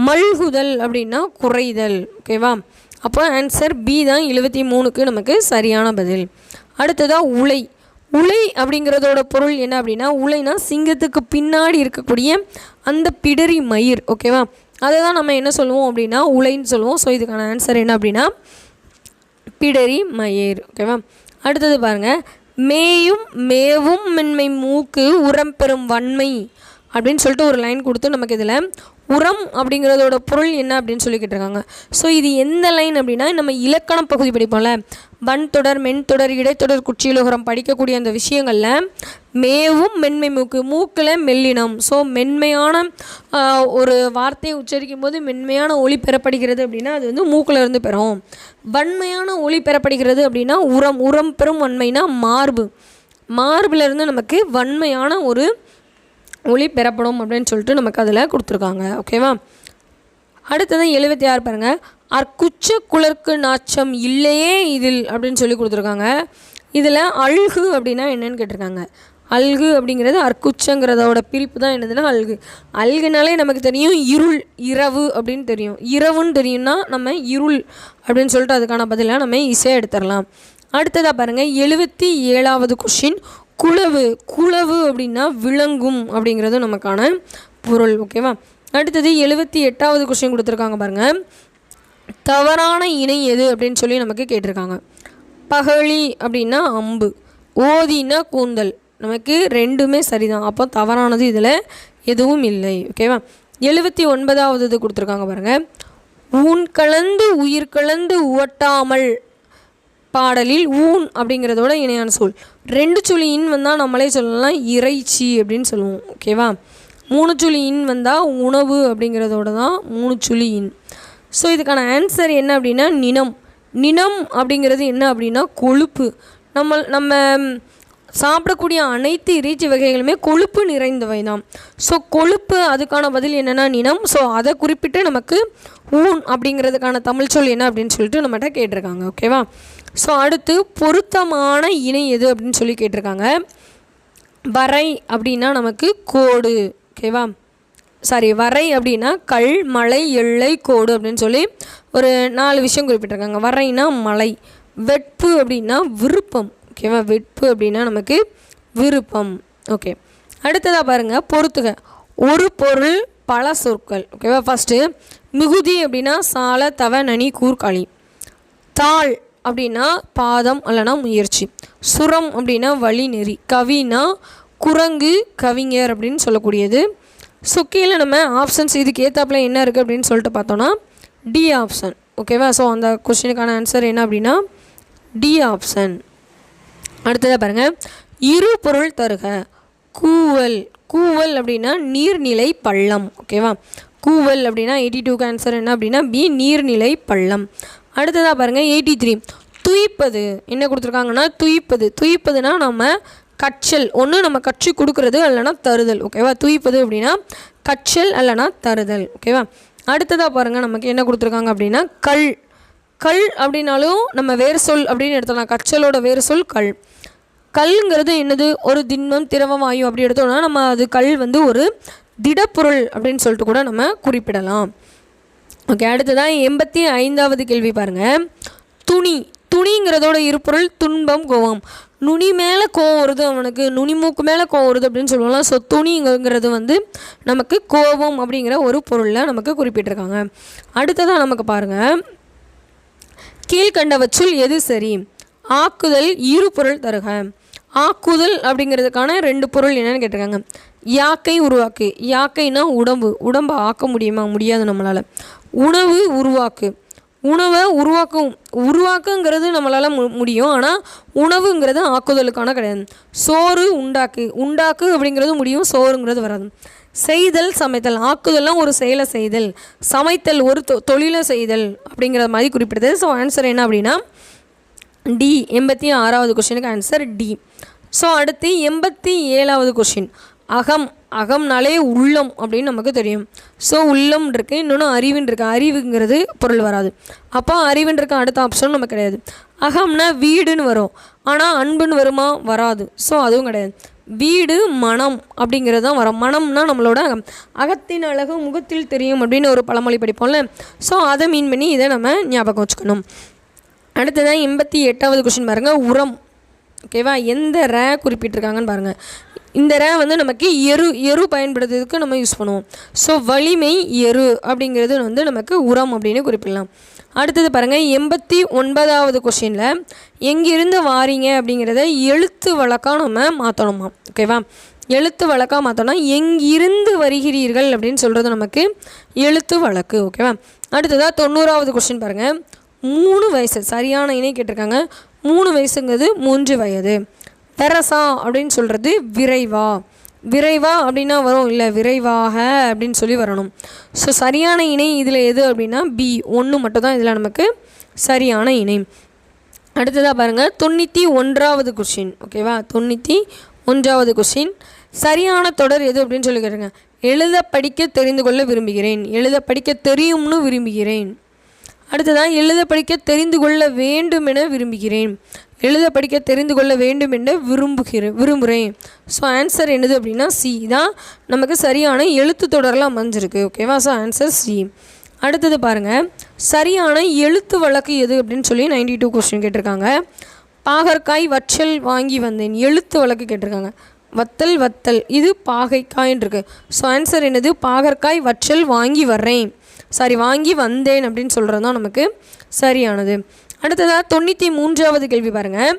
மல்குதல் அப்படின்னா குறைதல். ஓகேவா, அப்போ ஆன்சர் பி தான் 73க்கு நமக்கு சரியான பதில். அடுத்ததாக உலை. உலை அப்படிங்கிறதோட பொருள் என்ன அப்படின்னா, உலைனா சிங்கத்துக்கு பின்னாடி இருக்கக்கூடிய அந்த பிடரி மயிர். ஓகேவா, அதை தான் நம்ம என்ன சொல்லுவோம் அப்படின்னா உலைன்னு சொல்லுவோம். ஸோ இதுக்கான ஆன்சர் என்ன அப்படின்னா பிடரி மயிர். ஓகேவா, அடுத்தது பாருங்கள். மேயும் மேவும் மென்மை மூக்கு உரம் பெறும் வன்மை அப்படின்னு சொல்லிட்டு ஒரு லைன் கொடுத்து நமக்கு இதில் உரம் அப்படிங்கிறதோட பொருள் என்ன அப்படின்னு சொல்லிக்கிட்டு இருக்காங்க. ஸோ இது எந்த லைன் அப்படின்னா, நம்ம இலக்கணம் பகுதி படிப்போம்ல, வன்தொடர் மென்தொடர் இடைத்தொடர் குற்றியலுகரம் படிக்கக்கூடிய அந்த விஷயங்களில் மேவும் மென்மை மூக்கு, மூக்கில் மெல்லினம். ஸோ மென்மையான ஒரு வார்த்தையை உச்சரிக்கும் போது மென்மையான ஒளி பெறப்படுகிறது அப்படின்னா அது வந்து மூக்கில் இருந்து பெறும். வன்மையான ஒளி பெறப்படுகிறது அப்படின்னா உரம். உரம் பெறும் வன்மைனா மார்பு. மார்பிலிருந்து நமக்கு வன்மையான ஒரு ஒளி பெறப்படும் அப்படின்னு சொல்லிட்டு நமக்கு அதில் கொடுத்துருக்காங்க. ஓகேவா, அடுத்தது 76 பாருங்கள். அற்குச்ச குளர்க்கு நாச்சம் இல்லையே இதில் அப்படின்னு சொல்லி கொடுத்துருக்காங்க. இதில் அல்கு அப்படின்னா என்னன்னு கேட்டிருக்காங்க. அல்கு அப்படிங்கிறது அற்குச்சங்கிறதோட பிரிப்பு தான் என்னதுன்னா அல்கு. அல்குனாலே நமக்கு தெரியும் இருள், இரவு அப்படின்னு தெரியும். இரவுன்னு தெரியும்னா நம்ம இருள் அப்படின்னு சொல்லிட்டு அதுக்கான பதிலாக நம்ம ஈஸியாக எடுத்துடலாம். அடுத்ததாக பாருங்கள் 77வது கொஷின். குளவு. குளவு அப்படின்னா விளங்கும் அப்படிங்கிறது நமக்கான பொருள். ஓகேவா, அடுத்தது 78வது கொஸ்டின் கொடுத்துருக்காங்க பாருங்கள். தவறான இணை எது அப்படின்னு சொல்லி நமக்கு கேட்டிருக்காங்க. பகழி அப்படின்னா அம்பு, ஓதினா கூந்தல். நமக்கு ரெண்டுமே சரிதான். அப்போ தவறானது இதில் எதுவும் இல்லை. ஓகேவா, 79வது கொடுத்துருக்காங்க பாருங்கள். ஊன் கலந்து உயிர் கலந்து உவட்டாமல் பாடலில் ஊன் அப்படிங்கிறதோட இணையான சொல். 2 சுழி இன் வந்தால் நம்மளே சொல்லலாம் இறைச்சி அப்படின்னு சொல்லுவோம். ஓகேவா, 3 சுழி இன் வந்தால் உணவு அப்படிங்கிறதோட தான் 3 சுழி இன். ஸோ இதுக்கான ஆன்சர் என்ன அப்படின்னா நினம். நினம் அப்படிங்கிறது என்ன அப்படின்னா கொழுப்பு. நம்ம சாப்பிடக்கூடிய அனைத்து இறைச்சி வகைகளுமே கொழுப்பு நிறைந்தவை தான். ஸோ கொழுப்பு, அதுக்கான பதில் என்னென்னா நினம். ஸோ அதை குறிப்பிட்டு நமக்கு ஊன் அப்படிங்கிறதுக்கான தமிழ் சொல் என்ன அப்படின்னு சொல்லிட்டு நம்மகிட்ட கேட்டிருக்காங்க. ஓகேவா, ஸோ அடுத்து பொருத்தமான இணை எது அப்படின்னு சொல்லி கேட்டிருக்காங்க. வரை அப்படின்னா நமக்கு கோடு. ஓகேவா, சாரி, வரை அப்படின்னா கல், மலை, எல்லை, கோடு அப்படின்னு சொல்லி ஒரு 4 விஷயம் குறிப்பிட்டிருக்காங்க. வரைனா மலை, வெட்பு அப்படின்னா விருப்பம். ஓகேவா, வெட்பு அப்படின்னா நமக்கு விருப்பம். ஓகே, அடுத்ததாக பாருங்கள் பொறுத்துக. ஒரு பொருள் பல சொற்கள். ஓகேவா, ஃபஸ்ட்டு மிகுதி அப்படின்னா சால, தவ, நனி, கூர்காளி. தாள் அப்படின்னா பாதம் அல்லனா முயற்சி. சுரம் அப்படின்னா வழி நெறி. கவினா குரங்கு, கவிஞர் அப்படின்னு சொல்லக்கூடியது. ஸோ கீழே நம்ம ஆப்ஷன்ஸ் இதுக்கு ஏற்றாப்புல என்ன இருக்குது அப்படின்னு சொல்லிட்டு பார்த்தோன்னா டி ஆப்ஷன். ஓகேவா, ஸோ அந்த கொஸ்டினுக்கான ஆன்சர் என்ன அப்படின்னா டி ஆப்ஷன். அடுத்ததாக பாருங்கள். இரு பொருள் தருக. கூவல். கூவல் அப்படின்னா நீர்நிலை பள்ளம். ஓகேவா, கூவல் அப்படின்னா 82க்கு ஆன்சர் என்ன அப்படின்னா பி, நீர்நிலை பள்ளம். அடுத்ததாக பாருங்கள் 83. துய்ப்பது என்ன கொடுத்துருக்காங்கன்னா துய்ப்பது. துய்ப்பதுனா நம்ம கற்றல், ஒன்று நம்ம கற்று கொடுக்கறது இல்லைனா தருதல். ஓகேவா, துய்ப்பது அப்படின்னா கற்றல் அல்லனா தருதல். ஓகேவா, அடுத்ததாக பாருங்கள் நமக்கு என்ன கொடுத்துருக்காங்க அப்படின்னா கல். கல் அப்படின்னாலும் நம்ம வேறு சொல் அப்படின்னு எடுத்துக்கலாம். கற்றலோட வேறு சொல் கல். கல்ங்கிறது என்னது, ஒரு திண்மம், திரவம், வாயு அப்படி எடுத்தோம்னா நம்ம அது கல் வந்து ஒரு திடப்பொருள் அப்படின்னு சொல்லிட்டு கூட நம்ம குறிப்பிடலாம். ஓகே, அடுத்ததான் 85வது கேள்வி பாருங்கள். துணி. துணிங்கிறதோட இருப்பொருள் துன்பம், கோவம். நுனி மேலே கோவம் வருது அவனுக்கு, நுனி மூக்கு மேலே கோவம் வருது அப்படின்னு சொல்லுவாங்க. ஸோ துணிங்கிறது வந்து நமக்கு கோபம் அப்படிங்கிற ஒரு பொருளில் நமக்கு குறிப்பிட்டிருக்காங்க. அடுத்ததாக நமக்கு பாருங்கள். கீழ்கண்டவற்றுள் எது சரி? ஆக்குதல் இரு பொருள் தருக. ஆக்குதல் அப்படிங்கிறதுக்கான 2 பொருள் என்னென்னு கேட்டிருக்காங்க. யாக்கை, உருவாக்கு. யாக்கைனா உடம்பு. உடம்பை ஆக்க முடியுமா? முடியாது நம்மளால். உணவு, உருவாக்கு. உணவை உருவாக்குங்கிறது நம்மளால் முடியும், ஆனால் உணவுங்கிறது ஆக்குதலுக்கான கிடையாது. சோறு, உண்டாக்கு. உண்டாக்கு அப்படிங்கிறது முடியும், சோறுங்கிறது வராது. செய்தல், சமைத்தல். ஆக்குதல்லாம் ஒரு செயலை செய்தல், சமைத்தல் ஒரு தொழிலை செய்தல் அப்படிங்கிற மாதிரி குறிப்பிடுது. ஸோ ஆன்சர் என்ன அப்படின்னா டி 86வது கொஷினுக்கு ஆன்சர் டி. ஸோ அடுத்து 87வது கொஷின். அகம், அகம்னாலே உள்ளம் அப்படின்னு நமக்கு தெரியும். ஸோ உள்ளம் இருக்குது, இன்னொன்று அறிவுன்னு இருக்குது. அறிவுங்கிறது பொருள் வராது, அப்போ அறிவுன்னு இருக்க அடுத்த ஆப்ஷன் நமக்கு கிடையாது. அகம்னா வீடுன்னு வரும், ஆனால் அன்புன்னு வருமா? வராது. ஸோ அதுவும் கிடையாது. வீடு மனம் அப்படிங்கிறது தான் வரும். மனம்னா நம்மளோட அகம். அகத்தின் அழகு முகத்தில் தெரியும் அப்படின்னு ஒரு பழமொழி படிப்போம்ல. ஸோ அதை மீன் பண்ணி இதை நம்ம ஞாபகம் வச்சுக்கணும். அடுத்ததான் 88வது கொஷின் பாருங்கள். உரம். ஓகேவா? எந்த ரே குறிப்பிட்டிருக்காங்கன்னு பாருங்கள். இந்த ரே வந்து நமக்கு எரு பயன்படுத்துறதுக்கு நம்ம யூஸ் பண்ணுவோம். ஸோ வலிமை எரு அப்படிங்கிறது வந்து நமக்கு உரம் அப்படின்னு குறிப்பிடலாம். அடுத்தது பாருங்கள் 89வது கொஷினில் எங்கிருந்து வாரீங்க அப்படிங்கிறத எழுத்து வழக்காக நம்ம மாற்றணுமா. ஓகேவா? எழுத்து வழக்காக மாற்றோன்னா எங்கிருந்து வருகிறீர்கள் அப்படின்னு சொல்கிறது நமக்கு எழுத்து வழக்கு. ஓகேவா? அடுத்ததாக 90வது கொஷின் பாருங்கள். 3 வயசு சரியான இணை கேட்டிருக்காங்க. 3 வயசுங்கிறது 3 வயது. பெரசா அப்படின்னு சொல்கிறது விரைவா. விரைவா அப்படின்னா வரும் இல்லை, விரைவாக அப்படின்னு சொல்லி வரணும். ஸோ சரியான இணை இதில் எது அப்படின்னா பி 1 மட்டும் தான் இதில் நமக்கு சரியான இணை. அடுத்ததாக பாருங்கள் 91வது கொஷின். ஓகேவா? 91வது கொஷின். சரியான தொடர் எது அப்படின்னு சொல்லி கேட்டுருங்க. எழுத படிக்க தெரிந்து கொள்ள விரும்புகிறேன். எழுத படிக்க தெரியும்னு விரும்புகிறேன். அடுத்ததான் எழுத படிக்க தெரிந்து கொள்ள வேண்டும் என விரும்புகிறேன். எழுத படிக்க தெரிந்து கொள்ள வேண்டும் என்று விரும்புகிறேன். ஸோ ஆன்சர் என்னது அப்படின்னா சி தான் நமக்கு சரியான எழுத்து தொடரெலாம் அமைஞ்சிருக்கு. ஓகேவா? So answer C. அடுத்தது பாருங்கள். சரியான எழுத்து வழக்கு எது அப்படின்னு சொல்லி 92 கொஸ்டின் கேட்டிருக்காங்க. பாகற்காய் வற்றல் வாங்கி வந்தேன். எழுத்து வழக்கு கேட்டிருக்காங்க. வத்தல் இது பாகைக்காயின்னு இருக்குது. ஸோ ஆன்சர் என்னது? பாகற்காய் வற்றல் வாங்கி வந்தேன் அப்படின்னு சொல்கிறது தான் நமக்கு சரியானது. அடுத்ததாக 93வது கேள்வி பாருங்கள்.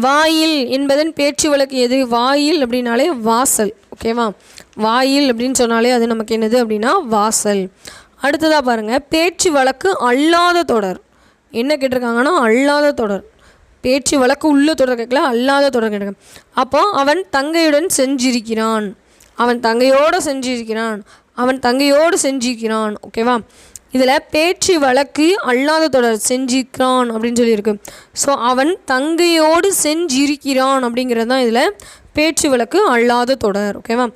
வாயில் என்பதன் பேச்சு வழக்கு எது? வாயில் அப்படின்னாலே வாசல். ஓகேவா? வாயில் அப்படின்னு சொன்னாலே அது நமக்கு என்னது அப்படின்னா வாசல். அடுத்ததாக பாருங்கள். பேச்சு வழக்கு அல்லாத தொடர் என்ன கேட்டிருக்காங்கன்னா அல்லாத தொடர். பேச்சு வழக்கு உள்ள தொடர் கேட்கல, அல்லாத தொடர் கேட்டிருக்காங்க. அப்போ அவன் தங்கையுடன் செஞ்சிருக்கிறான், அவன் தங்கையோடு செஞ்சிருக்கிறான். ஓகேவா? இதில் பேச்சு வழக்கு அல்லாத தொடர் செஞ்சிருக்கிறான் அப்படின்னு சொல்லியிருக்கு. ஸோ அவன் தங்கையோடு செஞ்சிருக்கிறான் அப்படிங்கிறது தான் இதில் பேச்சு வழக்கு அல்லாத தொடர். ஓகேவா?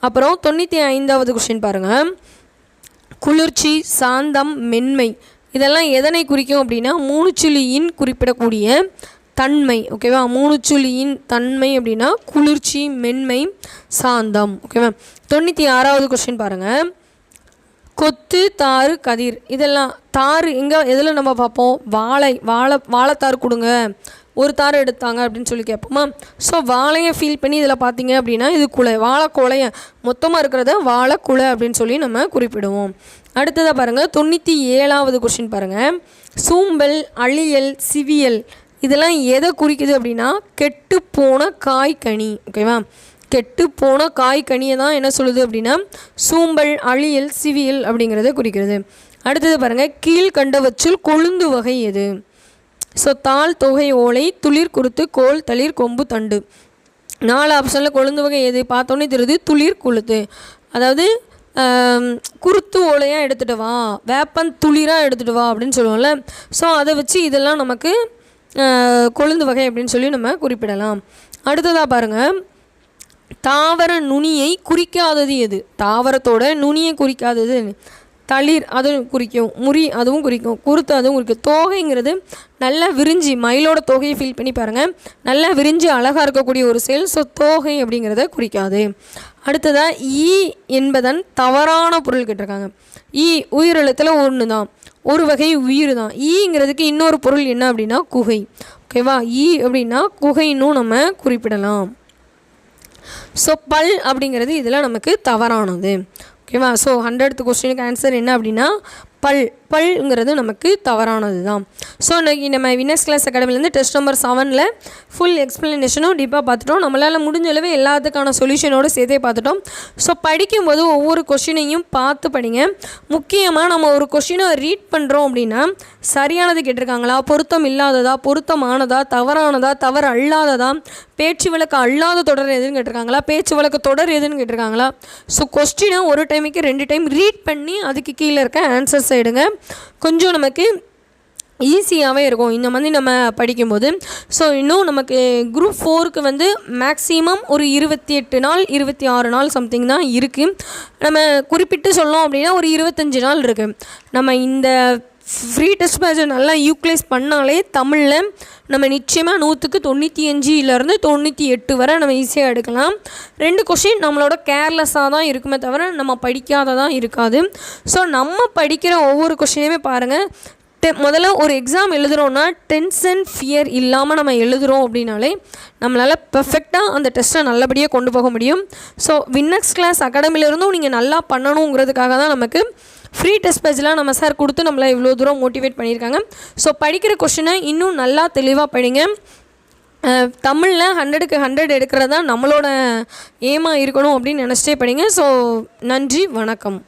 அப்புறம் 95வது கொஸ்டின் பாருங்கள். குளிர்ச்சி, சாந்தம், மென்மை இதெல்லாம் எதனை குறிக்கும் அப்படின்னா மூணுச்சுழியின் குறிப்பிடக்கூடிய தன்மை. ஓகேவா? மூணுச்சுழியின் தன்மை அப்படின்னா குளிர்ச்சி, மென்மை, சாந்தம். ஓகேவா? 96வது கொஸ்டின் பாருங்கள். கொத்து, தாறு, கதிர் இதெல்லாம் தாறு எதில் நம்ம பார்ப்போம்? வாழைத்தாறு கொடுங்க, ஒரு தாறு எடுத்தாங்க அப்படின்னு சொல்லி கேட்போமா. ஸோ வாழையை ஃபீல் பண்ணி இதில் பார்த்தீங்க அப்படின்னா இது குலை, வாழைக்குலைய மொத்தமாக இருக்கிறத வாழைக்குலை அப்படின்னு சொல்லி நம்ம குறிப்பிடுவோம். அடுத்ததாக பாருங்கள் 97வது கொஸ்டின் பாருங்கள். சூம்பல், அழியல், சிவியல் இதெல்லாம் எதை குறிக்குது அப்படின்னா கெட்டுப்போன காய்கனி. ஓகேவா? கெட்டுப்போன காய்கனியை தான் என்ன சொல்லுது அப்படின்னா சூம்பல், அழியல், சிவியல் அப்படிங்கிறத குறிக்கிறது. அடுத்தது பாருங்கள். கீழ்கண்டவற்றில் கொழுந்து வகை எது? ஸோ தாள், தொகை, ஓலை, துளிர், குருத்து, கோல், தளிர், கொம்பு, தண்டு. 4 ஆப்ஷனில் கொழுந்து வகை எது? பார்த்தோன்னே தெரியுது துளிர், குளுத்து. அதாவது குருத்து ஓலையாக எடுத்துகிட்டு வா, வேப்பன் துளிராக எடுத்துகிட்டு வா அப்படின்னு சொல்லுவோம்ல. ஸோ அதை வச்சு இதெல்லாம் நமக்கு கொழுந்து வகை அப்படின்னு சொல்லி நம்ம குறிப்பிடலாம். அடுத்ததாக பாருங்கள். தாவர நுனியை குறிக்காதது எது? தாவரத்தோட நுனியை குறிக்காதது தளிர், அதுவும் குறிக்கும். முறி அதுவும் குறிக்கும். குருத்து அதுவும் குறிக்கும். தோகைங்கிறது நல்லா விரிஞ்சி, மயிலோட தோகையை ஃபீல் பண்ணி பாருங்கள், நல்லா விரிஞ்சு அழகாக இருக்கக்கூடிய ஒரு செயல். ஸோ தோகை அப்படிங்கிறத குறிக்காது. அடுத்ததாக ஈ என்பதன் தவறான பொருள் கேட்டிருக்காங்க. ஈ உயிரெழுத்தில் ஒன்று தான், ஒரு வகை உயிர் தான். ஈங்கிறதுக்கு இன்னொரு பொருள் என்ன அப்படின்னா குகை. ஓகேவா? ஈ அப்படின்னா குகைன்னும் நம்ம குறிப்பிடலாம். ஸோ பல் அப்படிங்கிறது இதில் நமக்கு தவறானது. ஓகேவா? ஸோ 100th கொஸ்டினுக்கு ஆன்சர் என்ன அப்படின்னா பல்ங்கிறது நமக்கு தவறானது தான். ஸோ இன்றைக்கி நம்ம வினர்ஸ் கிளாஸ் அகாடமிலேருந்து டெஸ்ட் நம்பர் 7ல் ஃபுல் எக்ஸ்ப்ளனேஷனும் டீப்பாக பார்த்துட்டோம். நம்மளால் முடிஞ்ச அளவு எல்லாத்துக்கான சொல்யூஷனோடு சேர்த்தே பார்த்துட்டோம். ஸோ படிக்கும்போது ஒவ்வொரு கொஷினையும் பார்த்து படிங்க. முக்கியமாக நம்ம ஒரு கொஷினை ரீட் பண்ணுறோம் அப்படின்னா சரியானது கேட்டிருக்காங்களா, பொருத்தம் இல்லாததா, பொருத்தமானதா, தவறானதா, தவறு அல்லாததா, பேச்சு வழக்கு அல்லாத தொடர் எதுன்னு கேட்டிருக்காங்களா, பேச்சு வழக்கு தொடர் எதுன்னு கேட்டிருக்காங்களா. ஸோ கொஸ்டினை ஒரு டைமுக்கு 2 டைம் ரீட் பண்ணி அதுக்கு கீழே இருக்க ஆன்சர்ஸ் எடுங்க. கொஞ்சம் நமக்கு ஈஸியாகவே இருக்கும் இந்த மாதிரி நம்ம படிக்கும்போது. ஸோ இன்னும் நமக்கு குரூப் 4க்கு வந்து மேக்ஸிமம் ஒரு 28 நாள் 26 நாள் சம்திங் தான் இருக்குது. நம்ம குறிப்பிட்டு சொல்லணும் அப்படின்னா ஒரு 25 நாள் இருக்குது. நம்ம இந்த ஃப்ரீ டெஸ்ட் பேட்சை நல்லா யூட்டிலைஸ் பண்ணாலே தமிழில் நம்ம நிச்சயமாக 100க்கு 95லேருந்து 98 வரை நம்ம ஈஸியாக எடுக்கலாம். 2 கொஷின் நம்மளோட கேர்லெஸ்ஸாக தான் இருக்குமே தவிர நம்ம படிக்காததான் இருக்காது. ஸோ நம்ம படிக்கிற ஒவ்வொரு கொஷினையுமே பாருங்கள். முதல்ல ஒரு எக்ஸாம் எழுதுகிறோன்னா டென்ஷன் ஃபியர் இல்லாமல் நம்ம எழுதுகிறோம் அப்படின்னாலே நம்மளால் பெர்ஃபெக்டாக அந்த டெஸ்ட்டை நல்லபடியாக கொண்டு போக முடியும். ஸோ வின்னக்ஸ் கிளாஸ் அகாடமிலேருந்தும் நீங்கள் நல்லா பண்ணணுங்கிறதுக்காக தான் நமக்கு ஃப்ரீ டெஸ்ட் பேஜ்லாம் நம்ம சார் கொடுத்து நம்மளை இவ்வளோ தூரம் மோட்டிவேட் பண்ணியிருக்காங்க. ஸோ படிக்கிற கொஷினை இன்னும் நல்லா தெளிவாக படிங்க. தமிழில் 100க்கு 100 எடுக்கிறது தான் நம்மளோட ஏமாக இருக்கணும் அப்படின்னு நினச்சிட்டே படிங்க. ஸோ நன்றி, வணக்கம்.